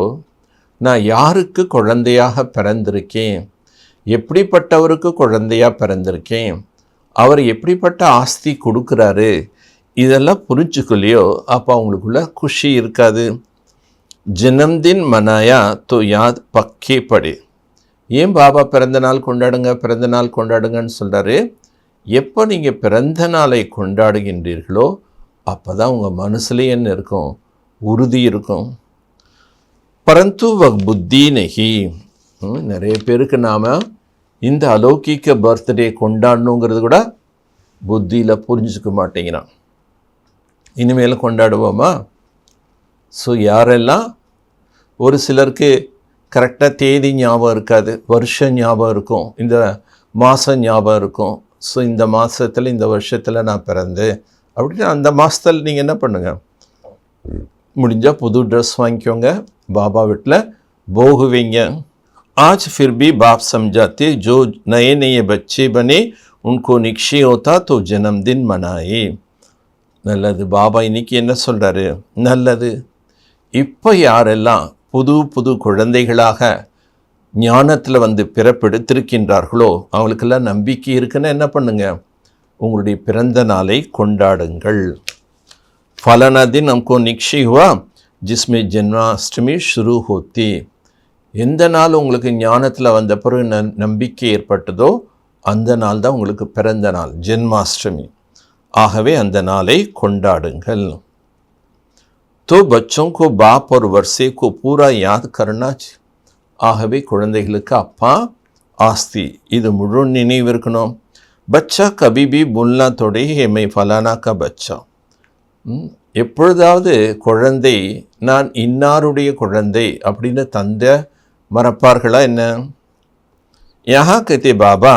நான் யாருக்கு குழந்தையாக பிறந்திருக்கேன், எப்படிப்பட்டவருக்கு குழந்தையாக பிறந்திருக்கேன், அவர் எப்படிப்பட்ட ஆஸ்தி கொடுக்குறாரு, இதெல்லாம் புரிஞ்சுக்கலையோ அப்போ அவங்களுக்குள்ள குஷி இருக்காது. ஜன்மதின் மனாயா தோ யாத் பக்கே படே. ஏன் பாபா பிறந்த நாள் கொண்டாடுங்கன்னு சொல்கிறாரு. எப்போ நீங்கள் பிறந்த நாளை கொண்டாடுகின்றீர்களோ அப்போ தான் உங்கள் மனசுலேயே என்ன இருக்கும், உறுதி இருக்கும். பரந்து வக் புத்தி நகி. நிறைய பேருக்கு நாம் இந்த அலௌகிக்க பர்த்டே கொண்டாடணுங்கிறது கூட புத்தியில் புரிஞ்சுக்க மாட்டேங்கிறான். இனிமேல் கொண்டாடுவோமா? ஸோ யாரெல்லாம், ஒரு சிலருக்கு கரெக்டாக தேதி ஞாபகம் இருக்காது, வருஷம் ஞாபகம் இருக்கும், இந்த மாதம் ஞாபகம் இருக்கும். ஸோ இந்த மாதத்தில் இந்த வருஷத்தில் நான் பிறந்தேன் அப்படின்னு அந்த மாதத்தில் நீங்கள் என்ன பண்ணுங்கள், முடிஞ்சால் புது ட்ரெஸ் வாங்கிக்கோங்க, பாபா வீட்டில் போகு வைங்க. आज फिर भी बाप समझाते जो नए नए बच्चे बने उनको निक्षय होता तो जन्मदिन मनाए. நல்லது. பாபா இன்னைக்கு என்ன சொல்கிறாரு, நல்லது. இப்போ யாரெல்லாம் புது புது குழந்தைகளாக ஞானத்தில் வந்து பிறப்பெடுத்திருக்கின்றார்களோ அவங்களுக்கெல்லாம் நம்பிக்கை இருக்குன்னு என்ன பண்ணுங்க, உங்களுடைய பிறந்த நாளை கொண்டாடுங்கள். फलाना दिन हमको निक्षय हुआ जिसमें जन्माष्टमी शुरू होती. எந்த நாள் உங்களுக்கு ஞானத்தில் வந்த பிறகு நம்பிக்கை ஏற்பட்டதோ அந்த நாள் தான் உங்களுக்கு பிறந்த நாள், ஜென்மாஷ்டமி. ஆகவே அந்த நாளை கொண்டாடுங்கள். तो बच्चों को बाप और वर्षे को पूरा याद करना चाहिए. ஆகவே குழந்தைகளுக்கு அப்பா ஆஸ்தி இது முழு நினைவு இருக்கணும். பச்சா கபி பி புல்னா தொடை ஹேமை ஃபலானா க பச்சா. எப்பொழுதாவது குழந்தை நான் இன்னாருடைய குழந்தை அப்படின்னு தந்தை மறப்பார்களா என்ன? யஹா கத்தே பாபா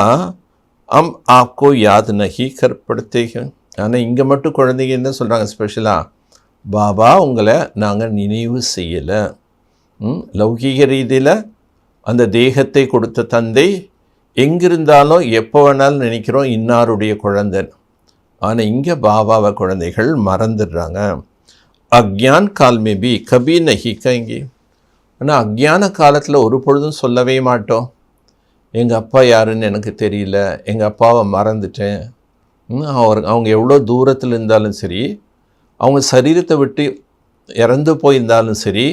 அம் ஆப்கோ யாத் நஹி கர் படுத்தே ஹை. ஆனால் இங்கே மட்டும் குழந்தைங்க என்ன சொல்கிறாங்க ஸ்பெஷலாக, பாபா உங்களை நாங்கள் நினைவு செய்யலை. லௌகீக ரீதியில் அந்த தேகத்தை கொடுத்த தந்தை எங்கிருந்தாலும் எப்போ வேணாலும் நினைக்கிறோம் இன்னாருடைய குழந்தைன்னு. ஆனால் இங்கே பாபாவை குழந்தைகள் மறந்துடுறாங்க. அக்ஞான் கால் மே பி கபி நஹி கங்கி. ஆனால் அக்ஞான காலத்தில் ஒரு பொழுதும் சொல்லவே மாட்டோம், எங்கள் அப்பா யாருன்னு எனக்கு தெரியல, எங்கள் அப்பாவை மறந்துட்டேன். அவங்க எவ்வளோ தூரத்தில் இருந்தாலும் சரி, அவங்க சரீரத்தை விட்டு இறந்து போயிருந்தாலும் சரி,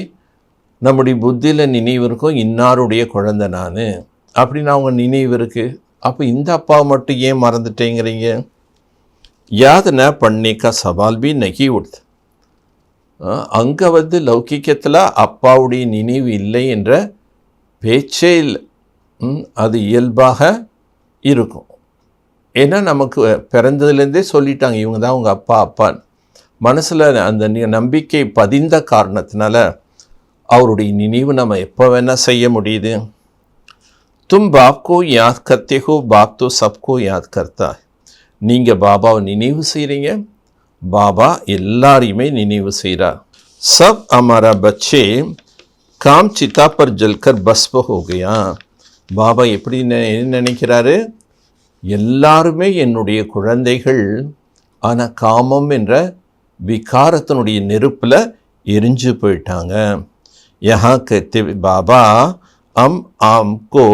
நம்முடைய புத்தியில் நினைவு இருக்கும் இன்னாருடைய குழந்தை நான் அப்படின்னு அவங்க நினைவு இருக்குது. அப்போ இந்த அப்பாவை மட்டும் ஏன் மறந்துட்டேங்கிறீங்க? யாத் ந பண்ணிக்கா சவால் பி நகி உடுது. அங்கே லௌகிக்கத்தில் அப்பாவுடைய நினைவு இல்லை என்ற பேச்சே இல்லை. அது இயல்பாக இருக்கும். ஏன்னா நமக்கு பிறந்ததுலேருந்தே சொல்லிட்டாங்க இவங்க தான் அவங்க அப்பா அப்பான்னு. மனசில் அந்த நம்பிக்கை பதிந்த காரணத்தினால அவருடைய நினைவு நம்ம எப்போ வேணால் செய்ய முடியுது. தும் பாப்கோ யாத் கர்த்தே ஹோ, பாப் தோ சப்கோ யாத் கர்த்தா. நீங்கள் பாபாவை நினைவு செய்கிறீங்க, பாபா எல்லாரையுமே நினைவு செய்கிறார். சப் ஹமாரா பச்சே காம் சித்தா பர் ஜல்கர் பஸ்ப ஹோ கயா. பாபா எப்படி நினைக்கிறாரு? எல்லாருமே என்னுடைய குழந்தைகள், ஆனால் காமம் என்ற விகாரத்தினுடைய நெருப்பில் எரிஞ்சு போயிட்டாங்க. யஹா கஹ்தே பாபா அம் ஆம்கோ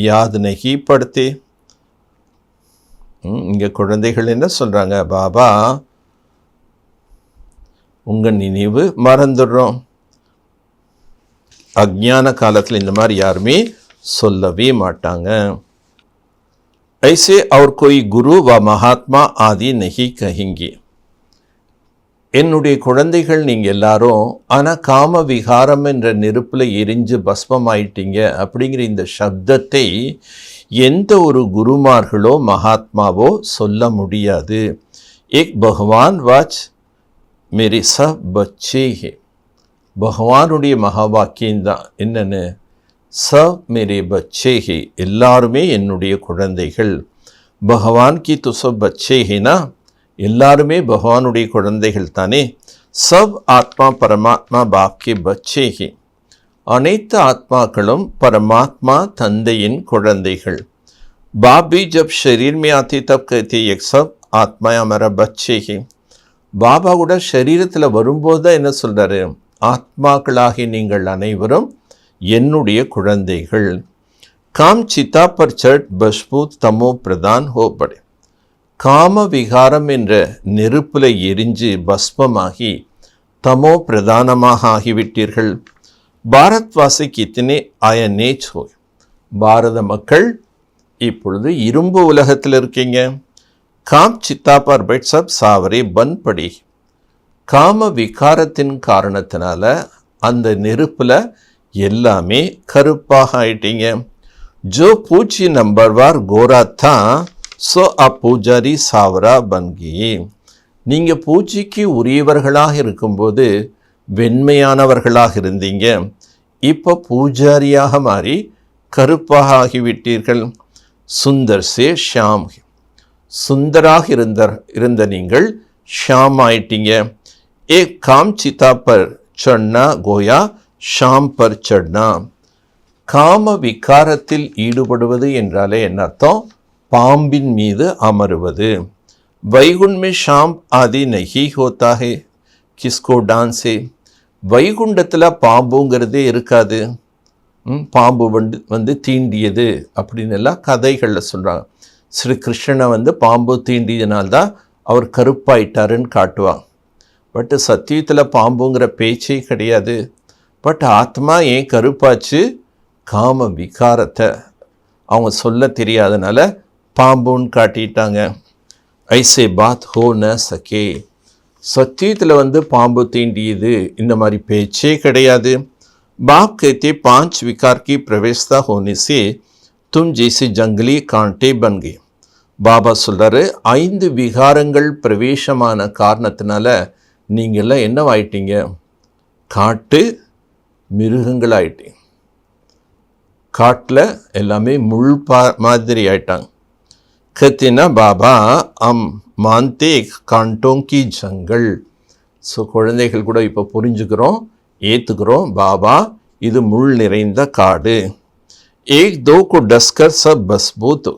யாத் நஹி படுத்தே. இங்கே குழந்தைகள் என்ன சொல்கிறாங்க? பாபா உங்கள் நினைவு மறந்துடுறோம். அஜ்ஞான காலத்தில் இந்த மாதிரி யாருமே சொல்லவே மாட்டாங்க. ऐसे और कोई गुरु व महात्मा आदि नहीं कहेंगे. என்னுடைய குழந்தைகள் நீங்கள் எல்லாரும், ஆனால் காம விகாரம் என்ற நெருப்பில் எரிஞ்சு பஸ்மமாயிட்டீங்க அப்படிங்கிற இந்த சப்தத்தை எந்த ஒரு குருமார்களோ மகாத்மாவோ சொல்ல முடியாது. ஏக் பகவான் வாச் மேரி சப் பச்சே ஹே. பகவானுடைய மகா வாக்கியம்தான் என்னென்னு, சப் மேரே பச்சே ஹே, எல்லாருமே என்னுடைய குழந்தைகள். பகவான் கி து சப் பச்சே ஹேனா, எல்லாருமே பகவானுடைய குழந்தைகள் தானே. சப் ஆத்மா பரமாத்மா பாப் கே பச்சே ஹே. அனைத்து ஆத்மாக்களும் பரமாத்மா தந்தையின் குழந்தைகள். बाप भी जब शरीर में आते तब कहते एक सब आत्मा हमारा बच्चे ही. பாபா கூட சரீரத்தில் வரும்போது தான் என்ன சொல்கிறாரு? ஆத்மாக்களாகி நீங்கள் அனைவரும் என்னுடைய குழந்தைகள். காம் சித்தா பர் சட் பஷ்பூத் தமோ பிரதான் ஹோ படே. காம விகாரம் என்ற நெருப்பில் எரிஞ்சு பஸ்மமாகி தமோ பிரதானமாக ஆகிவிட்டீர்கள். பாரத்வாசி கித்தனே ஆய நேச் ஹோ. பாரத மக்கள் இப்பொழுது இரும்பு உலகத்தில் இருக்கீங்க. காம் சித்தா பர் பட் சப் சாவரே பன் படி. காம விகாரத்தின் காரணத்தினால அந்த நெருப்பில் எல்லாமே கருப்பாக ஆயிட்டீங்க. ஜோ பூச்சி நம்பர்வார் கோரா தான் சோ அப்பூஜாரி சாவரா பன்கி. நீங்கள் பூஜைக்கு உரியவர்களாக இருக்கும்போது வெண்மையானவர்களாக இருந்தீங்க, இப்போ பூஜாரியாக மாறி கருப்பாக ஆகிவிட்டீர்கள். சுந்தர் சே ஷாம். சுந்தராக இருந்த நீங்கள் ஷாம் ஆயிட்டீங்க. ஏ காம் சித்தா பர் சட்னா கோயா ஷாம் பர் சட்னா. காம விகாரத்தில் ஈடுபடுவது என்றாலே என்ன அர்த்தம்? பாம்பின் மீது அமருவது. வைகுண்ட் में शाम आदि नहीं होता है, किसको डांस है. வைகுண்டத்தில் பாம்புங்கிறதே இருக்காது. பாம்பு தீண்டியது அப்படின்னு எல்லாம் கதைகளில் சொல்கிறாங்க. ஸ்ரீ கிருஷ்ணனை பாம்பு தீண்டியதுனால்தான் அவர் கருப்பாயிட்டாருன்னு காட்டுவாங்க. பட் சத்தியத்தில் பாம்புங்கிற பேச்சே கிடையாது. பட் ஆத்மா ஏன் கருப்பாச்சு? காம விகாரத்தை அவங்க சொல்ல தெரியாதனால பாம்புன்னு காட்டிட்டாங்க. ஐசே பாத் ஹோ ந சகே. சத்தியத்தில் பாம்பு தீண்டியது இந்த மாதிரி பேச்சே கிடையாது. बाप कहते 5 विकार की प्रवेशता होने से तुम जैसे जंगली कांटे बन गए. பாபா சொல்கிறாரு, 5 விகாரங்கள் பிரவேசமான காரணத்தினால நீங்கள்லாம் என்னவாயிட்டீங்க? காட்டு மிருகங்கள் ஆயிட்டீங்க. காட்டில் எல்லாமே முள் மாதிரி ஆயிட்டாங்க. கத்தினா பாபா மாந்தே காண்டோங்கி ஜங்கல். ஸோ குழந்தைகள் கூட இப்போ புரிஞ்சுக்கிறோம், ஏற்றுக்கிறோம். பாபா இது முள் நிறைந்த காடு. ஏக் தோ கு டஸ்கர் சப் பஸ்பூத்.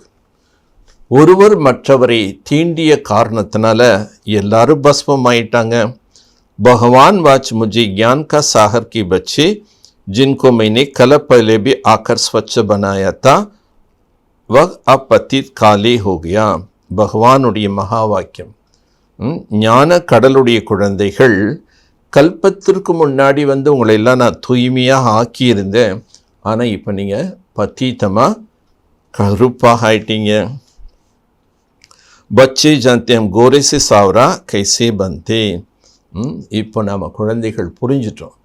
ஒருவர் மற்றவரை தீண்டிய காரணத்தினால எல்லாரும் பஸ்பம் ஆயிட்டாங்க. பகவான் வாச் முझे ज्ञान का सागर की बच्चे जिनको मैंने कल पहले भी आकर स्वच्छ बनाया था वह अब पतित काले हो गया. பகவானுடைய மகா வாக்கியம். ஞான கடலுடைய குழந்தைகள், கல்பத்திற்கு முன்னாடி உங்களை எல்லாம் நான் தூய்மையாக ஆக்கியிருந்தேன். ஆனால் இப்போ நீங்கள் பத்தீத்தமாக கருப்பாக ஆயிட்டீங்க. பச்சே ஜாந்தியம் கோரே சே சாவரா கைசே பந்தே. இப்போ நாம் குழந்தைகள் புரிஞ்சிட்டோம்.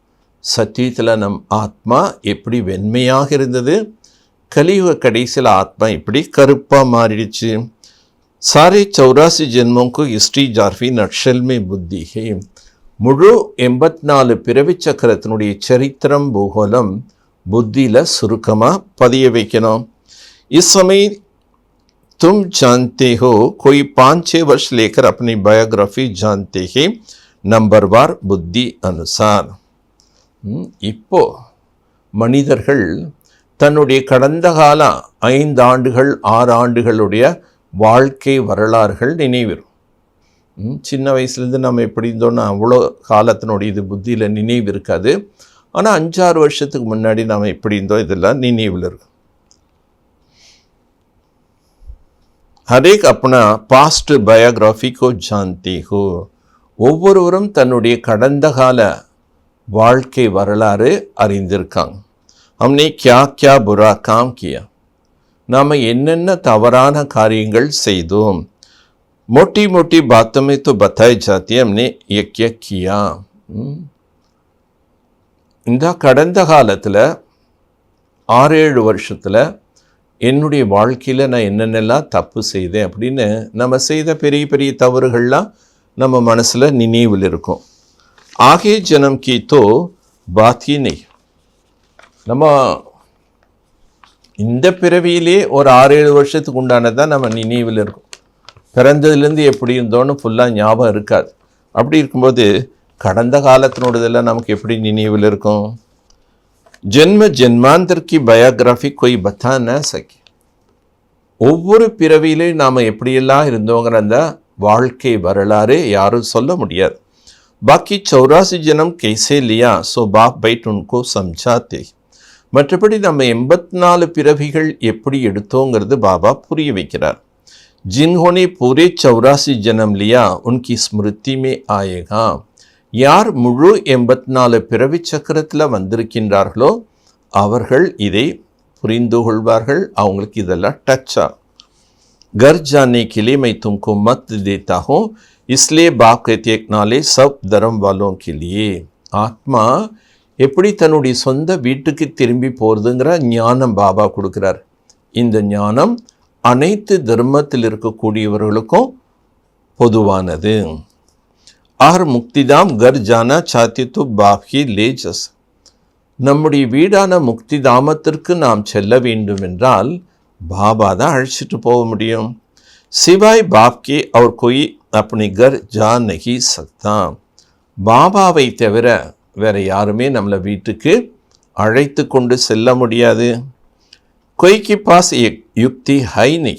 சத்தியத்தில் நம் ஆத்மா எப்படி வெண்மையாக இருந்தது, கலியுக கடைசியில் ஆத்மா இப்படி கருப்பாக மாறிடுச்சு. सारे 84 जन्मों को हिस्ट्री जार्फी नक्शल में बुद्धि है. முழு 84 பிறவி சக்கரத்தினுடைய சரித்திரம் பூகோளம் புத்தியில் சுருக்கமாக பதிய வைக்கணும். इस समय तुम जानते हो कोई 5-6 वर्ष लेकर अपनी बायोग्राफी जानते हैं नंबरवार बुद्धि अनुसार. இப்போ மனிதர்கள் தன்னுடைய கடந்த கால 5 ஆண்டுகள் 6 ஆண்டுகளுடைய வாழ்க்கை வரலாறுகள் நினைவிரும். சின்ன வயசுலேருந்து நம்ம எப்படி இருந்தோன்னா அவ்வளோ காலத்தினுடைய இது புத்தியில் நினைவு இருக்காது. ஆனால் 5-6 வருஷத்துக்கு முன்னாடி நாம் எப்படி இருந்தோம் இதெல்லாம் நினைவில் இருக்கும். ஹரேக் அப்னா பாஸ்ட் பயோகிராஃபி கோ ஜான்தி ஹோ. ஒவ்வொருவரும் தன்னுடைய கடந்த கால வாழ்க்கை வரலாறு அறிந்திருக்காங்க. हमने क्या क्या बुरा काम किया. நாம் என்னென்ன தவறான காரியங்கள் செய்தோம். मोटी मोटी बातों में तो बताई जाती है हमने ये क्या किया. இந்த கடந்த காலத்தில் 6-7 வருஷத்தில் என்னுடைய வாழ்க்கையில் நான் என்னென்னலாம் தப்பு செய்தேன் அப்படின்னு நம்ம செய்த பெரிய பெரிய தவறுகள்லாம் நம்ம மனசில் நினைவில் இருக்கும். ஆகே ஜனம் கி தோ பாத் ஹி நஹி. நம்ம இந்த பிறவியிலே ஒரு 6-7 வருஷத்துக்கு உண்டானதான் நம்ம நினைவில் இருக்கும். பிறந்ததுலேருந்து எப்படி இருந்தோன்னு ஃபுல்லாக ஞாபகம் இருக்காது. அப்படி இருக்கும்போது கடந்த காலத்தினோடதெல்லாம் நமக்கு எப்படி நினைவில் இருக்கும். ஜென்ம ஜென்மாந்தர் கி பயோகிராஃபி கொய் பத்தா ந சகே. ஒவ்வொரு பிறவியிலையும் நாம் எப்படியெல்லாம் இருந்தோங்கிற அந்த வாழ்க்கை வரலாறு யாரும் சொல்ல முடியாது. பாக்கி 84 ஜனம் கைசே லியா சோ பாப் பைட் உன்கோ சம்ஜாத்தே. மற்றபடி நம்ம 84 பிறவிகள் எப்படி எடுத்தோங்கிறது பாபா புரிய வைக்கிறார். जिन्होंने पूरे 84 जन्म लिया उनकी स्मृति में आएगा. யார் முழு 84 பிறவி சக்கரத்தில் வந்திருக்கின்றார்களோ அவர்கள் இதை புரிந்து கொள்வார்கள். அவங்களுக்கு இதெல்லாம் டச்சா. घर जाने के लिए मैं तुमको मत देता हूँ इसलिए बाप कहते एक नाले सब धर्म वालों के लिए. ஆத்மா எப்படி தன்னுடைய சொந்த வீட்டுக்கு திரும்பி போகிறதுங்கிற ஞானம் பாபா கொடுக்குறார். இந்த ஞானம் அனைத்து தர்மத்தில் இருக்கக்கூடியவர்களுக்கும் பொதுவானது. ஆர் முக்திதாம் கர் ஜானா சாத்தி து பாப் ஹி லே ஜஸ். நம்முடைய வீடான முக்தி தாமத்திற்கு நாம் செல்ல வேண்டும் என்றால் பாபா தான் அழைச்சிட்டு போக முடியும். சிவாய் பாப்கே அவர் கோய் அப்படி கர் ஜா நகி சக்தா. பாபாவை தவிர வேற யாருமே நம்மளை வீட்டுக்கு அழைத்து கொண்டு செல்ல முடியாது. கொய்க்கு பாஸ் யுக்தி ஹை நை.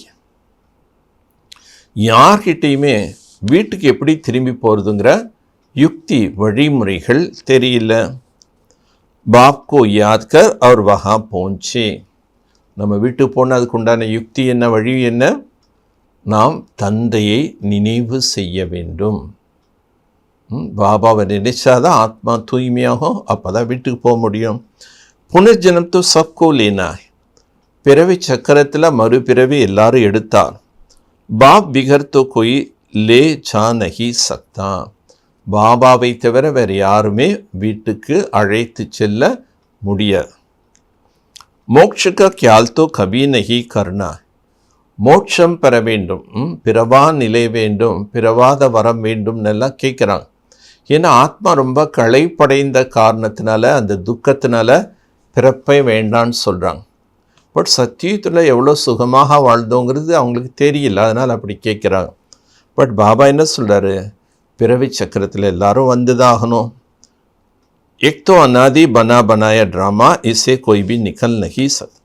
யார்கிட்டையுமே வீட்டுக்கு எப்படி திரும்பி போகிறதுங்கிற யுக்தி வழிமுறைகள் தெரியல. பாப்கோ யாத்கர் அவர் வஹா போஞ்சே. நம்ம வீட்டுக்கு போனால் அதுக்கு உண்டான யுக்தி என்ன, வழி என்ன? நாம் தந்தையை நினைவு செய்ய வேண்டும். பாபாவை நினைச்சாதான் ஆத்மா தூய்மையாகும். அப்போ தான் வீட்டுக்கு போக முடியும். புனர்ஜனம் தோ சப்கோ லேனா. பிறவி சக்கரத்தில் மறுபிறவி எல்லாரும் எடுத்தார். பாப் பிகர் தோ கோய் லே ஜா நஹி சக்தா. பாபாவை தவிர வேறு யாருமே வீட்டுக்கு அழைத்து செல்ல முடியாது. மோட்ச கா ख्याल तो कभी नहीं करना. மோட்சம் பெற வேண்டும், பிறவா நிலை வேண்டும், பிறவாத வரம் வேண்டும் எல்லாம் கேட்குறாங்க. ஏன்னா ஆத்மா ரொம்ப களைப்படைந்த காரணத்தினால அந்த துக்கத்தினால பிறப்பை வேண்டான்னு சொல்கிறாங்க. பட் சத்தியத்தில் எவ்வளோ சுகமாக வாழ்ந்தோங்கிறது அவங்களுக்கு தெரியல, அதனால் அப்படி கேட்குறாங்க. பட் பாபா என்ன சொல்கிறாரு, பிறவி சக்கரத்தில் எல்லாரும் வந்துதாகணும். एक तो अनादि बना बनाया ड्रामा, इससे कोई भी निकल नहीं सकता.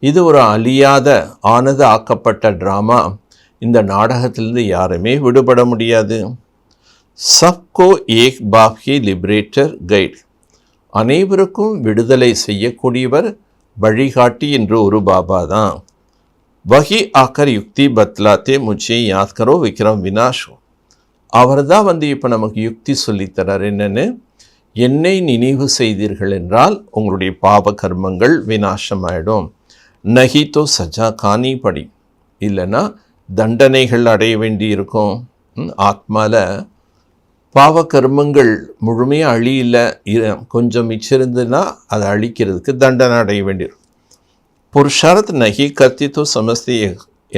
இது ஒரு அழியாத ஆனது ஆக்கப்பட்ட ட்ராமா. இந்த நாடகத்திலிருந்து யாருமே விடுபட முடியாது. சப்கோ ஏக் பாப் கி லிபரேட்டர் கைட், அனைவருக்கும் விடுதலை செய்யக்கூடியவர் வழிகாட்டி என்று ஒரு பாபா தான். வஹி ஆக்கர் யுக்தி பத்லாத்தே முச்சே யாத் கரோ விக்ரம் வினாஷோ, அவர் தான் இப்போ நமக்கு யுக்தி சொல்லித்தரார். என்னென்னு, என்னை நினைவு செய்தீர்கள் என்றால் உங்களுடைய பாவ கர்மங்கள் வினாசமாயிடும். நகி தோ சஜா காணி படி, இல்லைன்னா தண்டனைகள் அடைய வேண்டி இருக்கும். ஆத்மாவில் பாவ கர்மங்கள் முழுமையாக அழியில, கொஞ்சம் மிச்சிருந்துன்னா அதை அழிக்கிறதுக்கு தண்டனை அடைய வேண்டியிருக்கும். புருஷார்த் நகி கத்தி தோ சமஸ்தி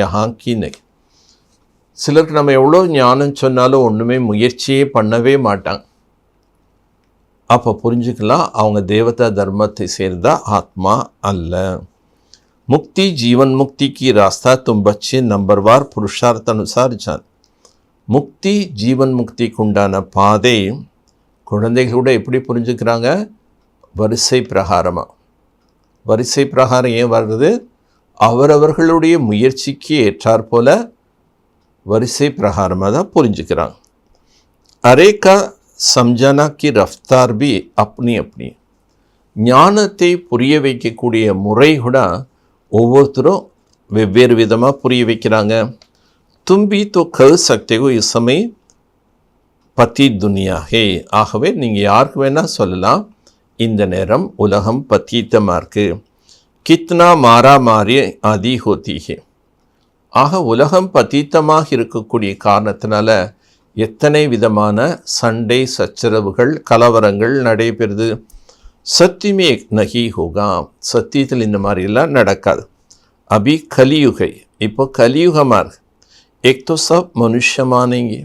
யஹாக்கி நகி. சிலருக்கு நம்ம எவ்வளோ ஞானம் சொன்னாலும் ஒன்றுமே முயற்சியே பண்ணவே மாட்டாங்க. அப்போ புரிஞ்சுக்கலாம் அவங்க தேவதா தர்மத்தை சேர்ந்தா ஆத்மா அல்ல. முக்தி ஜீவன் முக்தி கி ராஸ்தா தும் பச்சே நம்பர்வார் புருஷார்த்த அனுசார் ஜான். முக்தி ஜீவன் முக்திக்கு உண்டான பாதை குழந்தைகளோட எப்படி புரிஞ்சுக்கிறாங்க, வரிசை பிரகாரமாக. வரிசை பிரகாரம் ஏன் வர்றது, அவரவர்களுடைய முயற்சிக்கு ஏற்றாற் போல வரிசை பிரகாரமாக தான் புரிஞ்சுக்கிறாங்க. அரேக்கா சம்ஜானா கி ரஃப்தார் பி அப்படி அப்படி. ஞானத்தை புரிய வைக்கக்கூடிய முறை கூட ஒவ்வொருத்தரும் வெவ்வேறு விதமாக புரிய வைக்கிறாங்க. தும்பி தோ கல் சக்திகோ இசமை பத்தி துனியா ஹே. ஆகவே நீங்கள் யாருக்கு வேணால் சொல்லலாம், இந்த நேரம் உலகம் பத்தீத்தமாக இருக்குது. கித்னா மாறா மாறி ஆதி ஹோத்தி ஹே. ஆக உலகம் பத்தீத்தமாக இருக்கக்கூடிய காரணத்தினால எத்தனை விதமான சண்டை சச்சரவுகள் கலவரங்கள் நடைபெறுது. சத்தியமே நகி ஹோகா, சத்தியத்தில் இந்த மாதிரிலாம் நடக்காது. அபி கலியுகை, இப்போ கலியுகமாக இருக்கு. ஏக் தோ சப் மனுஷமானேங்க,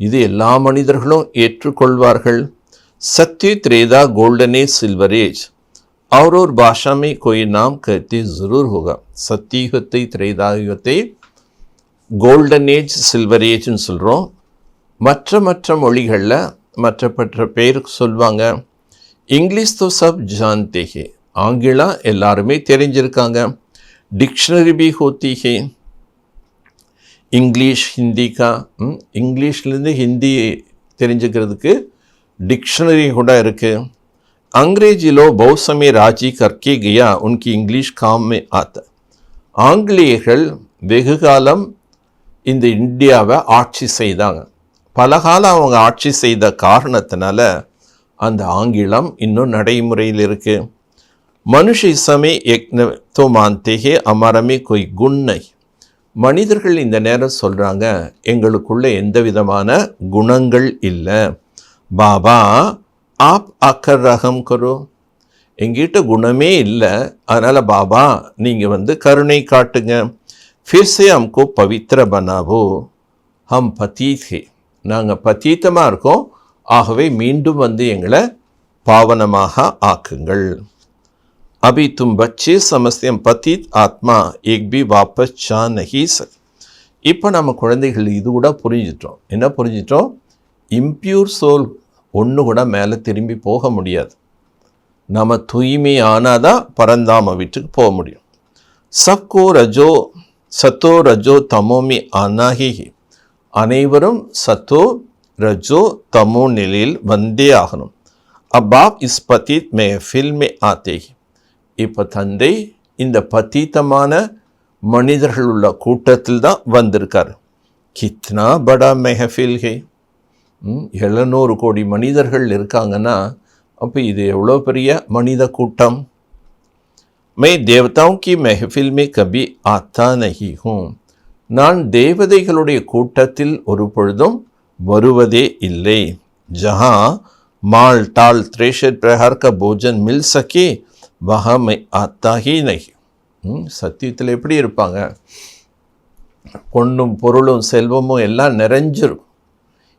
இது எல்லா மனிதர்களும் ஏற்றுக்கொள்வார்கள். சத்ய त्रेधा गोल्डन एज सिल्वर एज और भाषा में कोई नाम कहते ज़रूर होगा. சத்தியுகத்தை திரேதாயுகத்தை கோல்டன் ஏஜ் சில்வர் ஏஜ்னு சொல்கிறோம். மற்ற மொழிகளில் மற்ற பேர் சொல்லுவாங்க. இங்கிலீஷ் தோ சப் ஜான்தே ஹே, ஆங்கிலம் எல்லாருமே தெரிஞ்சிருக்காங்க. டிக்ஷனரி பி ஹோத்தி ஹே, இங்கிலீஷ் ஹிந்தி கா, இங்கிலீஷ்லேருந்து ஹிந்தி தெரிஞ்சுக்கிறதுக்கு डिक्शनरी கூட இருக்குது. अंग्रेजी लोग बहुत समय राजी करके गया, उनकी इंग्लिश काम में आता. ஆங்கிலேயர்கள் வெகு காலம் இந்த இந்தியாவை ஆட்சி செய்தாங்க. பல காலம் அவங்க ஆட்சி செய்த காரணத்தினால அந்த ஆங்கிலம் இன்னும் நடைமுறையில் இருக்குது. மனுஷ இசமே எக்னோ மாந்தேகே அமரமே கொய் குண்ணை. மனிதர்கள் இந்த நேரம் சொல்கிறாங்க, எங்களுக்குள்ள எந்த விதமான குணங்கள் இல்லை. பாபா ஆப் ஆக்கர் ரகம் கரோ, எங்கிட்ட குணமே இல்லை, அதனால் பாபா நீங்கள் கருணை காட்டுங்க. ஃபிர்சே ஹம்கோ பவித்ர பனாவோ, ஹம் பதீத் ஹே, நாங்கள் பதீத்தமாக இருக்கோம், ஆகவே மீண்டும் எங்களை பாவனமாக ஆக்குங்கள். அபி தும் பச்சே சமஸ்தியம் பதீத் ஆத்மா ஏக் பி வாபஸ் ஜா நஹீ சக். இப்போ நம்ம குழந்தைகள் இது கூட புரிஞ்சிட்டோம். என்ன புரிஞ்சிட்டோம், இம்பியூர் சோல் ஒன்று கூட மேலே திரும்பி போக முடியாது. நம்ம தூய்மை ஆனாதான் பரந்தாம வீட்டுக்கு போக முடியும். சப்கோ ரஜோ சத்தோ ரஜோ தமோமி ஆனாகி, அனைவரும் சத்தோ ரஜோ தமோ நிலையில் வந்தே ஆகணும். அப்பாப் இஸ் பதீத் மெஹஃபில் மே ஆத்தே. இப்போ தந்தை இந்த பதீத்தமான மனிதர்கள் உள்ள கூட்டத்தில் தான் வந்திருக்கார். கித்னா படா மெஹஃபில் ஹே, 700 கோடி மனிதர்கள் இருக்காங்கன்னா அப்போ இது எவ்வளோ பெரிய மனித கூட்டம். மை தேவதாவும் கி மெஹஃபில் மே கபி ஆத்தா நஹி ஹூம், நான் தேவதைகளுடைய கூட்டத்தில் ஒரு பொழுதும் வருவதே இல்லை. ஜஹா மால் டால் த்ரேஷர் பிரஹார் க போஜன் மில் சகே வஹா மை ஆத்தா ஹி நஹி. சத்தியத்தில் எப்படி இருப்பாங்க, பொண்ணும் பொருளும் செல்வமும் எல்லாம் நிறைஞ்சிரும்.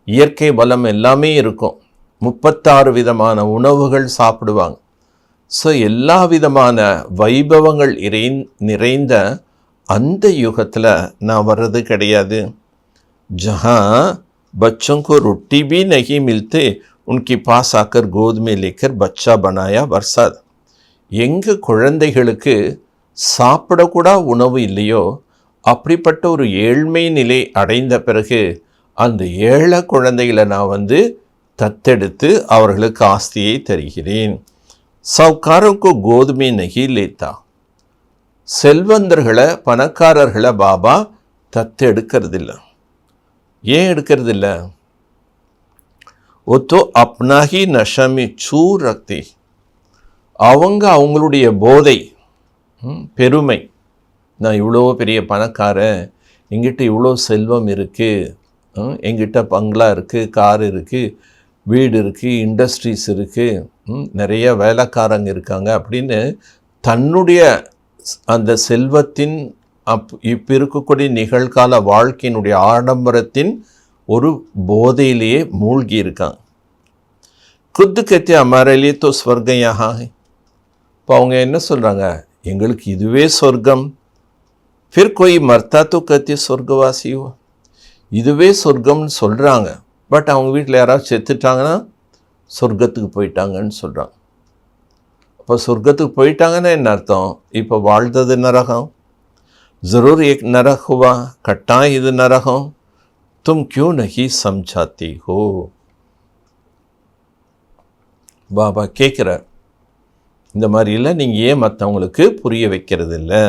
இயற்கை வளம் எல்லாமே இருக்கும். 36 விதமான உணவுகள் சாப்பிடுவாங்க. ஸோ எல்லா விதமான வைபவங்கள் நிறைந்த அந்த யுகத்தில் நான் வர்றது கிடையாது. जहाँ बच्चों को रोटी भी नहीं मिलते उनके पास आकर गोद में लेकर बच्चा बनाया बरसात. எங்கள் குழந்தைகளுக்கு சாப்பிடக்கூட உணவு இல்லையோ அப்படிப்பட்ட ஒரு ஏழ்மை நிலை அடைந்த பிறகு அந்த ஏழை குழந்தைகளை நான் தத்தெடுத்து அவர்களுக்கு ஆஸ்தியை தருகிறேன். சவுக்காரோக்கு கோதுமை நகி லேத்தா. செல்வந்தர்களை பணக்காரர்களை பாபா தத்தெடுக்கிறதில்ல. ஏன் எடுக்கிறதில்ல? वो तो अपना ही नशा में चूर रखते. அவங்களுடைய போதை, பெருமை, நான் இவ்வளோ பெரிய பணக்காரன், எங்கிட்ட இவ்வளோ செல்வம் இருக்குது, எங்கிட்ட பங்களா இருக்குது, கார் இருக்குது, வீடு இருக்குது, இண்டஸ்ட்ரீஸ் இருக்குது, நிறைய வேலைக்காரங்க இருக்காங்க அப்படின்னு தன்னுடைய அந்த செல்வத்தின் இப்போ இருக்கக்கூடிய நிகழ்கால வாழ்க்கையினுடைய ஆடம்பரத்தின் ஒரு போதையிலேயே மூழ்கி இருக்காங்க. खुद कहते हमारे लिए तो स्वर्ग यहाँ है. இப்போ அவங்க என்ன சொல்கிறாங்க? எங்களுக்கு இதுவே சொர்க்கம். फिर कोई मरता तो कहते स्वर्गवासी हो. இதுவே சொர்க்கம்னு சொல்கிறாங்க. பட் அவங்க வீட்டில் யாராவது செத்துட்டாங்கன்னா சொர்க்கத்துக்கு போயிட்டாங்கன்னு சொல்கிறாங்க. அப்போ சொர்க்கத்துக்கு போயிட்டாங்கன்னா என்ன அர்த்தம்? இப்போ வாழ்ந்தது நரகம். ज़रूर एक नरक हुआ, कट्टाई இது नरகம். तुम क्यों नहीं समझाती हो? பாபா கேட்குறார், இந்த மாதிரிலாம் நீங்கள் ஏன் மற்றவங்களுக்கு புரிய வைக்கிறது இல்லை?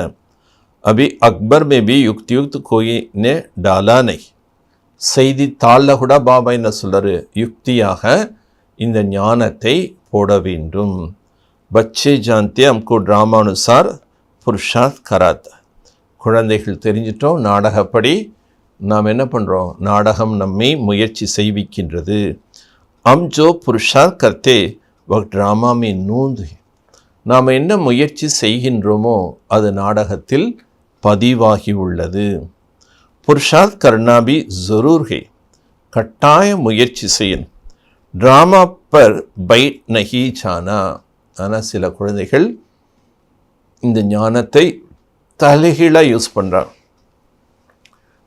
अभी अकबर में भी युक्त कोई ने डाला नहीं. செய்தித்தாளில் கூட பாபா என்ன சொல்கிறாரு? யுக்தியாக இந்த ஞானத்தை போட வேண்டும். बच्चे जानते हमको ड्रामानुसार पुरुषार्थ कराता. குழந்தைகள் தெரிஞ்சிட்டோம், நாடகப்படி நாம் என்ன பண்ணுறோம்? நாடகம் நம்மை முயற்சி செய்விக்கின்றது. हम जो पुरुषार्थ करते वह ड्रामा में नूंद. நாம் என்ன முயற்சி செய்கின்றோமோ அது நாடகத்தில் பதிவாகி உள்ளது. पुरुषार्थ करना भी ज़रूर है. கட்டாய முயற்சி செய்யணும். ड्रामा पर बैठ नहीं जाना. ஆனால் சில குழந்தைகள் இந்த ஞானத்தை தலைகீழாக யூஸ் பண்ணுறாங்க.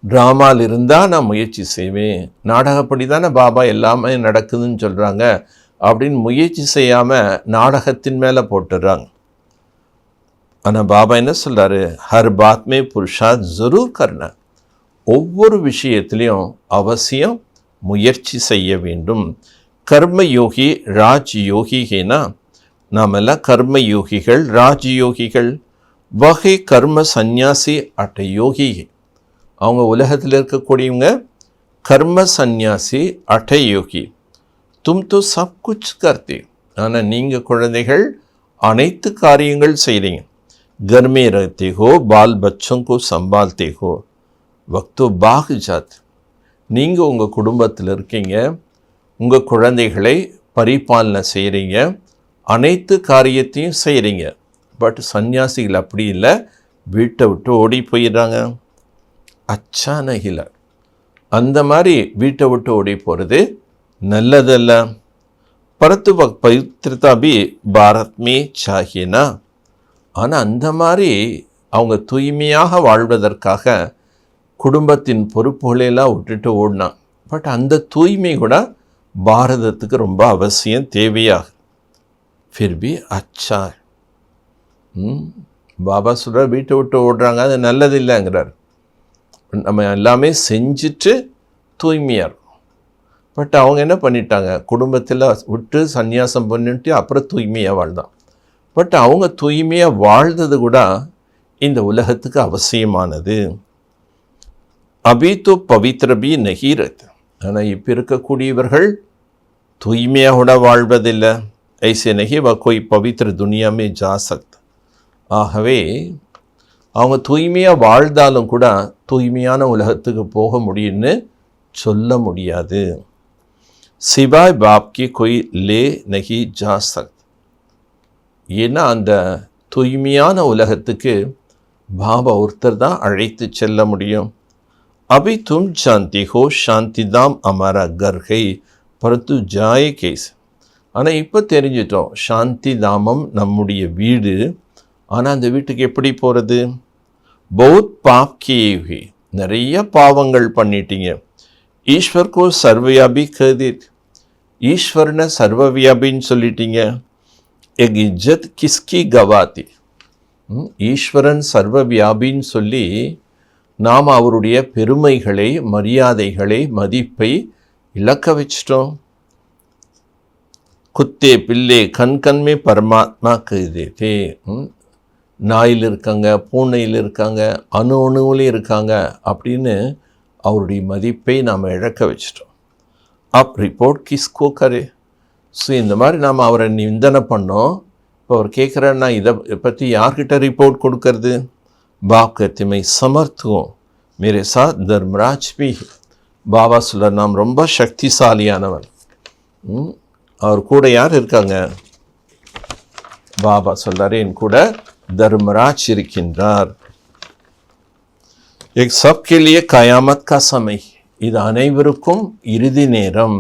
ட்ராமாவில் இருந்தால் நான் முயற்சி செய்வேன், நாடகப்படி தானே பாபா எல்லாமே நடக்குதுன்னு சொல்கிறாங்க அப்படின்னு முயற்சி செய்யாமல் நாடகத்தின் மேலே போட்டுடுறாங்க. ஆனால் பாபா என்ன சொல்கிறாரு? ஹர் பாத் மே புருஷார்த் ஜரூர் கர்னா. ஒவ்வொரு விஷயத்துலேயும் அவசியம் முயற்சி செய்ய வேண்டும். கர்ம யோகி ராஜ் யோகிகேனா. நாம் எல்லாம் கர்ம யோகிகள், ராஜ் யோகிகள். வகை கர்ம சந்நியாசி அட்ட யோகி. அவங்க உலகத்தில் இருக்கக்கூடியவங்க கர்ம சந்நியாசி அட்ட யோகி. தும் தோ சப் குச் கர்த்தே. ஆனால் நீங்கள் குழந்தைகள் அனைத்து காரியங்கள் செய்கிறீங்க. கர்மே ரஹ்தே ஹோ, பால் பச்சோं को संभालते हो, வக்தோ பாக் ஜாத். நீங்கள் உங்கள் குடும்பத்தில் இருக்கீங்க, உங்கள் குழந்தைகளை பரிபாலனை செய்கிறீங்க, அனைத்து காரியத்தையும் செய்கிறீங்க. பட் சன்னியாசிகள் அப்படி இல்லை, வீட்டை விட்டு ஓடி போயிடுறாங்க. அச்சா நகில. அந்த மாதிரி வீட்டை விட்டு ஓடி போகிறது நல்லதல்ல. பரத்து பவித்ரதா பி பாரத் மே சாஹினா. ஆனால் அந்த மாதிரி அவங்க தூய்மையாக வாழ்வதற்காக குடும்பத்தின் பொறுப்புகளையெல்லாம் விட்டுட்டு ஓடினான். பட் அந்த தூய்மை கூட பாரதத்துக்கு ரொம்ப அவசியம், தேவையாகும். फिर भी अच्छा. பாபா சொல்கிறார், வீட்டை விட்டு ஓடுறாங்க, அது நல்லது இல்லைங்கிறார். நம்ம எல்லாமே செஞ்சுட்டு தூய்மையாக இருக்கும். பட் அவங்க என்ன பண்ணிட்டாங்க? குடும்பத்தில் விட்டு சந்நியாசம் பண்ணிட்டு அப்புறம் தூய்மையாக வாழ்ந்தான். பட் அவங்க தூய்மையாக வாழ்ந்தது கூட இந்த உலகத்துக்கு அவசியமானது. அபி தோ பவித்ர பி நகீரத். ஆனால் இப்போ இருக்கக்கூடியவர்கள் தூய்மையாக கூட வாழ்வதில்லை. ऐसे नहीं वह कोई पवित्र दुनिया में जा सकता. ஆகவே அவங்க தூய்மையாக வாழ்ந்தாலும் கூட தூய்மையான உலகத்துக்கு போக முடியும்னு சொல்ல முடியாது. சிவாய் பாப்கி கோய் லே நகி ஜா சக்த். ஏன்னா அந்த தூய்மையான உலகத்துக்கு பாபா ஒருத்தர் தான் அழைத்து செல்ல முடியும். अभी तुम जानती हो शांति धाम हमारा घर है परंतु जाए कैसे. ஆனால் இப்போ தெரிஞ்சிட்டோம் சாந்தி தாமம் நம்முடைய வீடு. ஆனால் அந்த வீட்டுக்கு எப்படி போகிறது? பௌத் பாப் கியே ஹுए, நிறைய பாவங்கள் பண்ணிட்டீங்க. ஈஸ்வர் கோ சர்வவியாபி கதித், ஈஸ்வரனை சர்வவியாபின்னு சொல்லிட்டீங்க. எக் இஜ்ஜத் கிஸ்கி கவாத்தி, ஈஸ்வரன் சர்வவியாபின்னு சொல்லி நாம் அவருடைய பெருமைகளை மரியாதைகளை மதிப்பை இழக்க வச்சிட்டோம். குத்தே பிள்ளை கண்கண்மே பரமாத்மா கருதே. நாயில் இருக்காங்க, பூனையில் இருக்காங்க, அணுவில் இருக்காங்க அப்படின்னு அவருடைய மதிப்பை நாம் இழக்க வச்சிட்டோம். அப் ரிப்போர்ட் கிஸ்கோ கரே. ஸோ இந்த மாதிரி நாம் அவரை நிந்தனை பண்ணோம். இப்போ அவர் கேட்குறேன்னா இதை பற்றி யார்கிட்ட ரிப்போர்ட் கொடுக்கறது? பாப் कहते मैं समर्थ हूँ, मेरे साथ धर्मराज भी है. பாபா சொல்ல நாம் ரொம்ப சக்திசாலியானவன். அவர் கூட யார் இருக்காங்க? பாபா சொல்றாரு என் கூட தர்மராஜ் இருக்கின்றார். एक सबके लिए कयामत का समय, இது அனைவருக்கும் இறுதி நேரம்.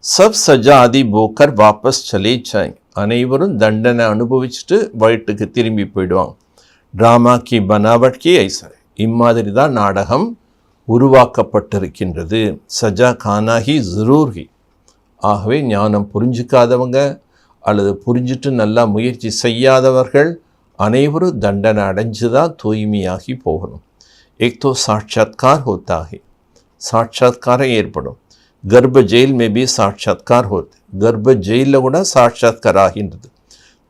सब सजा आदि போकर वापस चले जाए, அனைவரும் தண்டனை அனுபவிச்சுட்டு வீட்டுக்கு திரும்பி போயிடுவாங்க. ட்ராமா கி பனாவட் கி ஐசா, இம்மாதிரி தான் நாடகம் உருவாக்கப்பட்டிருக்கின்றது. சஜா கானாஹி ஜரூர்ஹி. ஆகவே ஞானம் புரிஞ்சிக்காதவங்க அல்லது புரிஞ்சிட்டு நல்லா முயற்சி செய்யாதவர்கள் அனைவரும் தண்டனை அடைஞ்சு தான் தூய்மையாகி போகணும். ஏக் தோ சாட்சாத்கார் ஹோத்தா ஹை, சாட்சாத்காரம் ஏற்படும். கர்ப்ப ஜெயில் மே பி சாட்சாத்கார் ஹோத்து, கர்ப்ப ஜெயிலில் கூட சாட்சாத்கார் ஆகின்றது.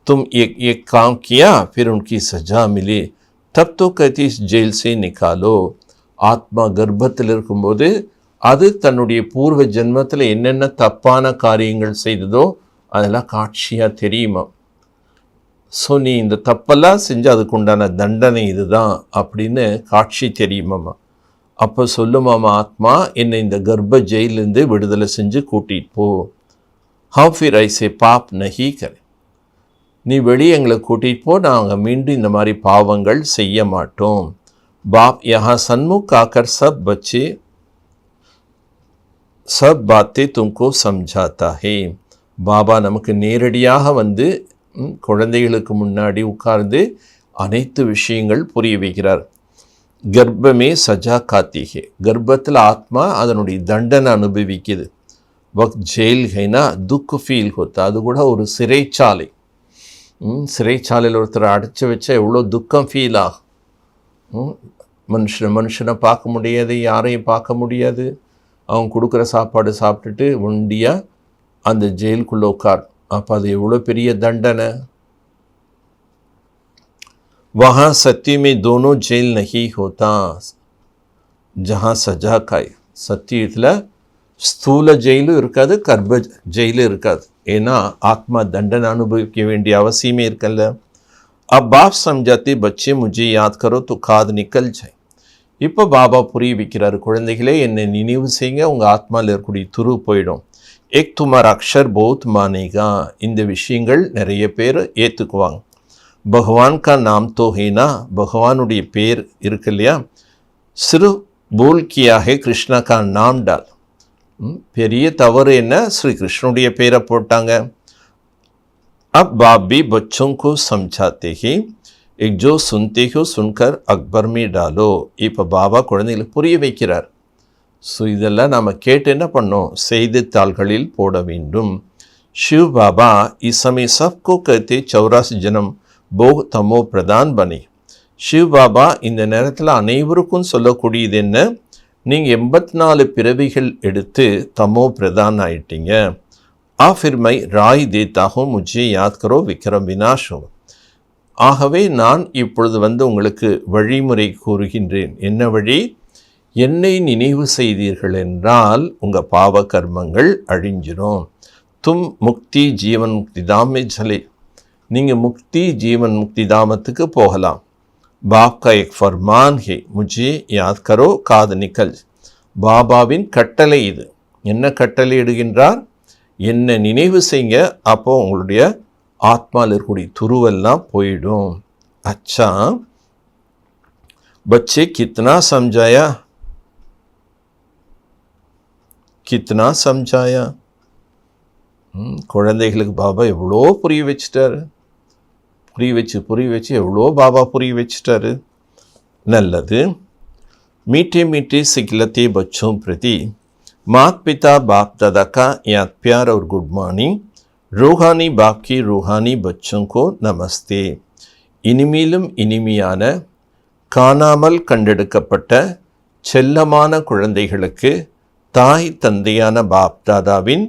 தும் ஏக் காம் கியா फिर उनकी सजा मिली तब तो कहती इस जेल से निकालो. ஆத்மா கர்ப்பத்தில் இருக்கும்போது அது தன்னுடைய பூர்வ ஜென்மத்தில் என்னென்ன தப்பான காரியங்கள் செய்ததோ அதெல்லாம் காட்சியாக தெரியுமா. ஸோ நீ இந்த தப்பெல்லாம் செஞ்சு அதுக்கு உண்டான தண்டனை இதுதான் அப்படின்னு காட்சி தெரியுமாம்மா. அப்போ சொல்லுமாமா ஆத்மா, என்னை இந்த கர்ப்ப ஜெயிலிருந்து விடுதலை செஞ்சு கூட்டிகிட்டு போ. ஹவ் ஃபிர் ஐசே பாப் நஹி கரே, நீ வெளியே எங்களை கூட்டிகிட்டு போ, நாங்கள் மீண்டும் இந்த மாதிரி பாவங்கள் செய்ய மாட்டோம். बाप यहाँ सन्मुख आकर सब बच्चे सब बातें तुमको समझाता है. பாபா நமக்கு நேரடியாக வந்து குழந்தைகளுக்கு முன்னாடி உட்கார்ந்து அனைத்து விஷயங்கள் புரிய வைக்கிறார். கர்ப்பமே சஜா காத்திகே, கர்ப்பத்தில் ஆத்மா அதனுடைய தண்டனை அனுபவிக்குது. வக்த் ஜெயில் ஹைனா துக் ஃபீல் ஹோத்தா, அது கூட ஒரு சிறைச்சாலை. சிறைச்சாலையில் ஒருத்தர் அடைச்சி வச்சா எவ்வளோ துக்கம் ஃபீல் ஆகும். மனுஷனை பார்க்க முடியாது, யாரையும் பார்க்க முடியாது. அவங்க கொடுக்குற சாப்பாடு சாப்பிட்டுட்டு ஒண்டியாக அந்த ஜெயிலுக்குள்ளே உட்கார். அப்போ அது எவ்வளோ பெரிய தண்டனை. वहाँ सत्य में दोनों जेल नहीं होता जहाँ सजा खाए. சத்தியத்தில் ஸ்தூல ஜெயிலும் இருக்காது, கர்ப்ப ஜெயிலும் இருக்காது. ஏன்னா ஆத்மா தண்டனை அனுபவிக்க வேண்டிய அவசியமே இருக்கல்ல. अब बाप समझाते बच्चे मुझे याद करो तो खाद निकल जाए. இப்போ பாபா புரிய வைக்கிறார், குழந்தைகளே என்னை நினைவு செய்யுங்க, உங்கள் ஆத்மாவில் இருக்கக்கூடிய துரு போயிடும். ஏக் துமார் அக்ஷர் பௌத் மானேகா, இந்த விஷயங்கள் நிறைய பேர் ஏற்றுக்குவாங்க. பகவான் கா நாம் தோ ஹேனா, பகவானுடைய பேர் இருக்கு இல்லையா. சிறு பூல் கியா ஹே கிருஷ்ணா கா நாம் டால், பெரிய தவறு என்ன, ஸ்ரீ கிருஷ்ணனுடைய பேரை போட்டாங்க. अब बाप भी बच्चों को समझाते ही एक जो सुनते हो सुनकर अकबर में डालो. இப்போ பாபா குழந்தைகளுக்கு புரிய வைக்கிறார். ஸோ இதெல்லாம் நாம் கேட்டு என்ன பண்ணோம், செய்தித்தாள்களில் போட வேண்டும். शिव बाबा इस समय सबको कहते 84 जन्म போக் தமோ பிரதான் பனி. शिव बाबा இந்த நேரத்தில் அனைவருக்கும் சொல்லக்கூடியது என்ன, நீங்கள் 84 பிறவிகள் எடுத்து தமோ பிரதான் ஆயிட்டீங்க. फिर मैं राय देता हूँ मुझे याद करो विक्रम विनाश हो. ஆகவே நான் இப்பொழுது வந்து உங்களுக்கு வழிமுறை கூறுகின்றேன். என்ன வழி? என்னை நினைவு செய்தீர்கள் என்றால் உங்கள் பாவ கர்மங்கள் அழிஞ்சிடும். தும் முக்தி ஜீவன் முக்தி தாமே ஜலே, நீங்கள் முக்தி ஜீவன் முக்தி தாமத்துக்கு போகலாம். பாப் கா எக் ஃபர்மான் ஹே முझे याद करो காது நிக்கல். பாபாவின் கட்டளை இது. என்ன கட்டளை இடுகின்றார்? என்னை நினைவு செய்யுங்க, அப்போ உங்களுடைய ஆத்மாவில் இருக்கக்கூடிய துருவெல்லாம் போயிடும். அச்சா பச்சே கித்னா சம்ஜாயா, கித்னா சம்ஜாயா. குழந்தைகளுக்கு பாபா எவ்வளோ புரிய வச்சிட்டாரு, புரிய வச்சு எவ்வளோ பாபா புரிய வச்சிட்டாரு. நல்லது. मीठे मीठे सिखलते बच्चों प्रति माता पिता बाप दादा का याद प्यार और गुड मॉर्निंग. रूहानी बाप की रूहानी बच्चों को नमस्ते. இனிமேலும் இனிமையான காணாமல் கண்டெடுக்கப்பட்ட செல்லமான குழந்தைகளுக்கு தாய் தந்தையான பாப் தாதாவின்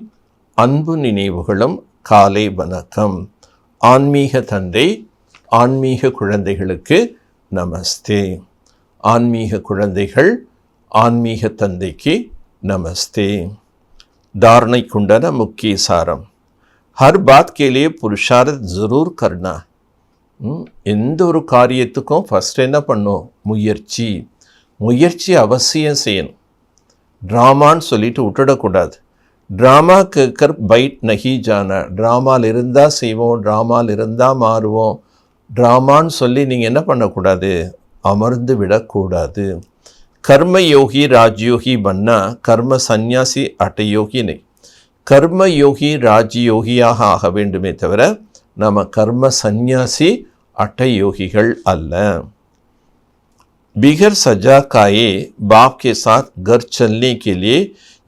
அன்பு நினைவுகளும் காலை வணக்கம். ஆன்மீக தந்தை ஆன்மீக குழந்தைகளுக்கு நமஸ்தே. ஆன்மீக குழந்தைகள் ஆன்மீக தந்தைக்கு நமஸ்தே. धारणைக்குண்டான முக்கிய சாரம். हर बात के लिए पुरुषार्थ ज़रूर करना. எந்த ஒரு காரியத்துக்கும் ஃபஸ்ட் என்ன பண்ணும்? முயற்சி அவசியம் செய்யணும். ட்ராமான்னு சொல்லிட்டு விட்டுடக்கூடாது. ட்ராமா கேட்கர் பைட் நகி ஜானா. ட்ராமாவில் இருந்தால் செய்வோம், ட்ராமாவில் இருந்தால் மாறுவோம், ட்ராமான்னு சொல்லி நீங்கள் என்ன பண்ணக்கூடாது? அமர்ந்து விடக்கூடாது. கர்ம யோகி ராஜயோகி பன்னா கர்ம சந்நியாசி அட்டயோகி நை. கர்ம யோகி ராஜயோகியாக ஆக வேண்டுமே தவிர நம்ம கர்ம சந்நியாசி அட்டயோகிகள் அல்ல. बिगर सजा काये बाप के साथ घर चलने के लिए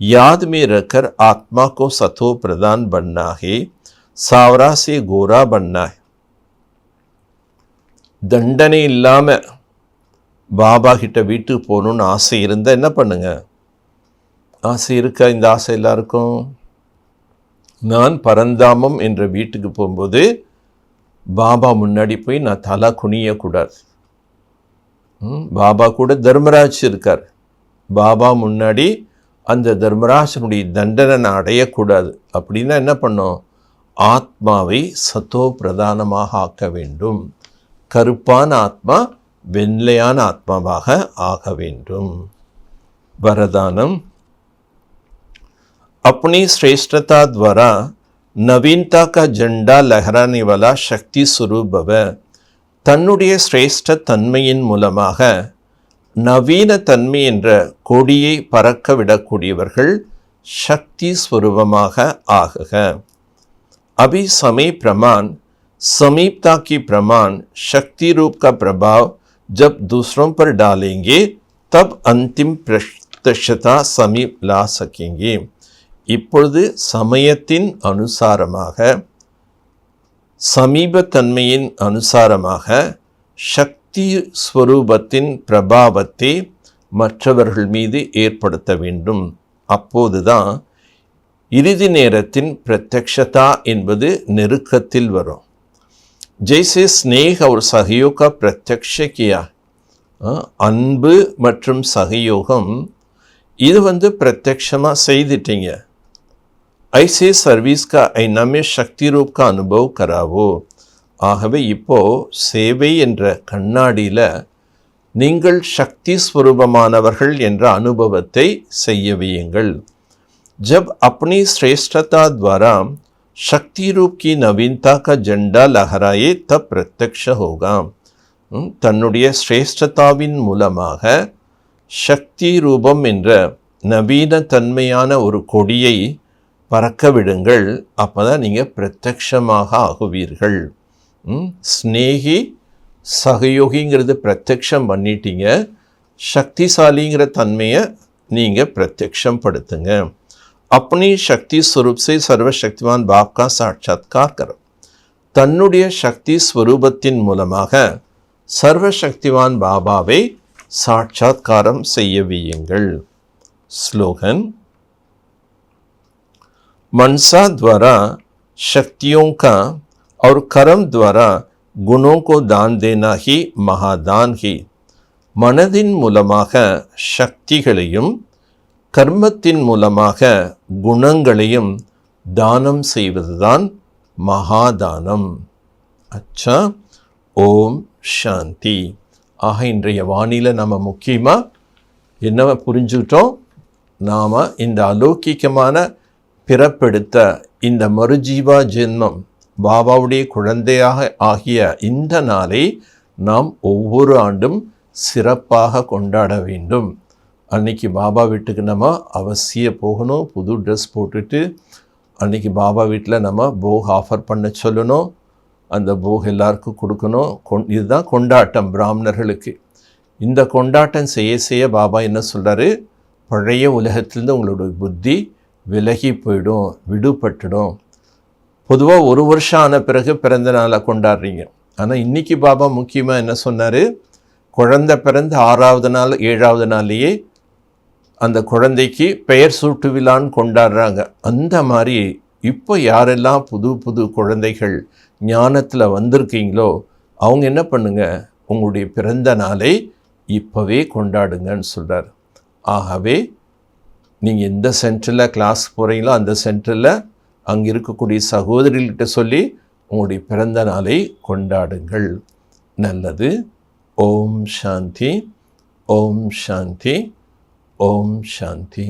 याद में रखकर आत्मा को सतो प्रदान बनना है. सावरा से गोरा बनना है. தண்டனை இல்லாமல் பாபா கிட்ட வீட்டுக்கு போகணுன்னு ஆசை இருந்தால் என்ன பண்ணுங்க? ஆசை இருக்கா? இந்த ஆசை எல்லாருக்கும். நான் பரந்தாமம் என்ற வீட்டுக்கு போகும்போது பாபா முன்னாடி போய் நான் தலை குனியக்கூடாது. பாபா கூட தர்மராஜ் இருக்கார். பாபா முன்னாடி அந்த தர்மராஜனுடைய தண்டனை நான் அடையக்கூடாது. அப்படின்னா என்ன பண்ணோம்? ஆத்மாவை சத்தோ பிரதானமாக ஆக்க வேண்டும். கருப்பான ஆத்மா வெள்ளையான ஆத்மாவாக ஆக வேண்டும். வரதானம். अपनी श्रेष्ठता द्वारा नवीनता का झंडा लहराने वाला शक्ति स्वरूप भव. தன்னுடைய சிரேஷ்ட தன்மையின் மூலமாக நவீன தன்மை என்ற கொடியை பறக்க விடக்கூடியவர்கள் சக்தி ஸ்வரூபமாக ஆகுக. अभी समय प्रमाण समीपता की प्रमाण शक्ति रूप का प्रभाव जब दूसरों पर डालेंगे तब अंतिम प्रत्यक्षता समीप ला सकेंगे. இப்பொழுது சமயத்தின் அனுசாரமாக சமீபத்தன்மையின் அனுசாரமாக சக்தி ஸ்வரூபத்தின் பிரபாவத்தை மற்றவர்கள் மீது ஏற்படுத்த வேண்டும். அப்போதுதான் இறுதி நேரத்தின் பிரத்யக்ஷதா என்பது நெருக்கத்தில் வரும். ஜெய்சே ஸ்னேக் और सहयोग का प्रत्यक्ष किया. அன்பு மற்றும் சகயோகம் இது பிரத்யக்ஷமாக செய்துட்டீங்க. ஐசே சர்வீஸ் கா ஐநாமே சக்தி ரூப் கா அனுபவ் கராவோ. ஆகவே இப்போ சேவை என்ற கண்ணாடியில் நீங்கள் சக்தி ஸ்வரூபமானவர்கள் என்ற அனுபவத்தை செய்ய வையுங்கள். ஜப் अपनी श्रेष्ठता द्वारा शक्ति रूप की नवीनता का झंडा लहराए तब प्रत्यक्ष होगा. தன்னுடைய சிரேஷ்டதாவின் மூலமாக சக்தி ரூபம் என்ற நவீன தன்மையான ஒரு கொடியை பறக்க விடுங்கள். அப்போ தான் நீங்கள் பிரத்யக்ஷமாக ஆகுவீர்கள். ஸ்னேகி சகயோகிங்கிறது பிரத்யக்ஷம் பண்ணிட்டீங்க. சக்திசாலிங்கிற தன்மையை நீங்கள் பிரத்யக்ஷம் படுத்துங்க. अपनी शक्ति स्वरूप से सर्वशक्तिवान बाप का साक्षात्कार करो. தன்னுடைய சக்தி ஸ்வரூபத்தின் மூலமாக சர்வசக்திவான் பாபாவை சாட்சாத்காரம் செய்ய வையுங்கள். ஸ்லோகன். मनसा द्वारा शक्तियों का और कर्म द्वारा गुणों को दान देना ही महादान ही. மனதின் மூலமாக சக்திகளையும் கர்மத்தின் மூலமாக குணங்களையும் தானம் செய்வதுதான் மகாதானம். அச்சா. ஓம் சாந்தி. ஆக இன்றைய வானிலை நம்ம முக்கியமாக என்ன புரிஞ்சுக்கிட்டோம்? நாம் இந்த அலௌகிகமான பிறப்பெடுத்த இந்த மறுஜீவா ஜென்மம் பாபாவுடைய குழந்தையாக ஆகிய இந்த நாளை நாம் ஒவ்வொரு ஆண்டும் சிறப்பாக கொண்டாட வேண்டும். அன்னைக்கு பாபா வீட்டுக்கு நம்ம அவசியம் போகணும். புது ட்ரெஸ் போட்டுட்டு அன்றைக்கி பாபா வீட்டில் நம்ம போக் ஆஃபர் பண்ண சொல்லணும். அந்த போக் எல்லாருக்கும் கொடுக்கணும். இதுதான் கொண்டாட்டம் பிராமணர்களுக்கு. இந்த கொண்டாட்டம் செய்ய செய்ய பாபா என்ன சொல்கிறாரு, பழைய உலகத்திலேருந்து உங்களோட புத்தி விலகி போயிடும், விடுபட்டுடும். பொதுவாக ஒரு வருஷம் ஆன பிறகு பிறந்த நாளை கொண்டாடுறீங்க. ஆனால் இன்றைக்கி பாபா முக்கியமாக என்ன சொன்னார், குழந்தை பிறந்த 6வது நாள் 7வது நாள்லேயே அந்த குழந்தைக்கு பெயர் சூட்டு விழான்னு கொண்டாடுறாங்க. அந்த மாதிரி இப்போ யாரெல்லாம் புது புது குழந்தைகள் ஞானத்தில் வந்திருக்கீங்களோ அவங்க என்ன பண்ணுங்க, உங்களுடைய பிறந்த நாளை இப்போவே கொண்டாடுங்கன்னு சொல்கிறார். ஆகவே நீங்கள் எந்த சென்டரில் கிளாஸ் போகிறீங்களோ அந்த சென்டரில் அங்கே இருக்கக்கூடிய சகோதரிகிட்ட சொல்லி உங்களுடைய பிறந்த நாளை கொண்டாடுங்கள். நல்லது. ஓம் சாந்தி, ஓம் சாந்தி, ஓம் சாந்தி.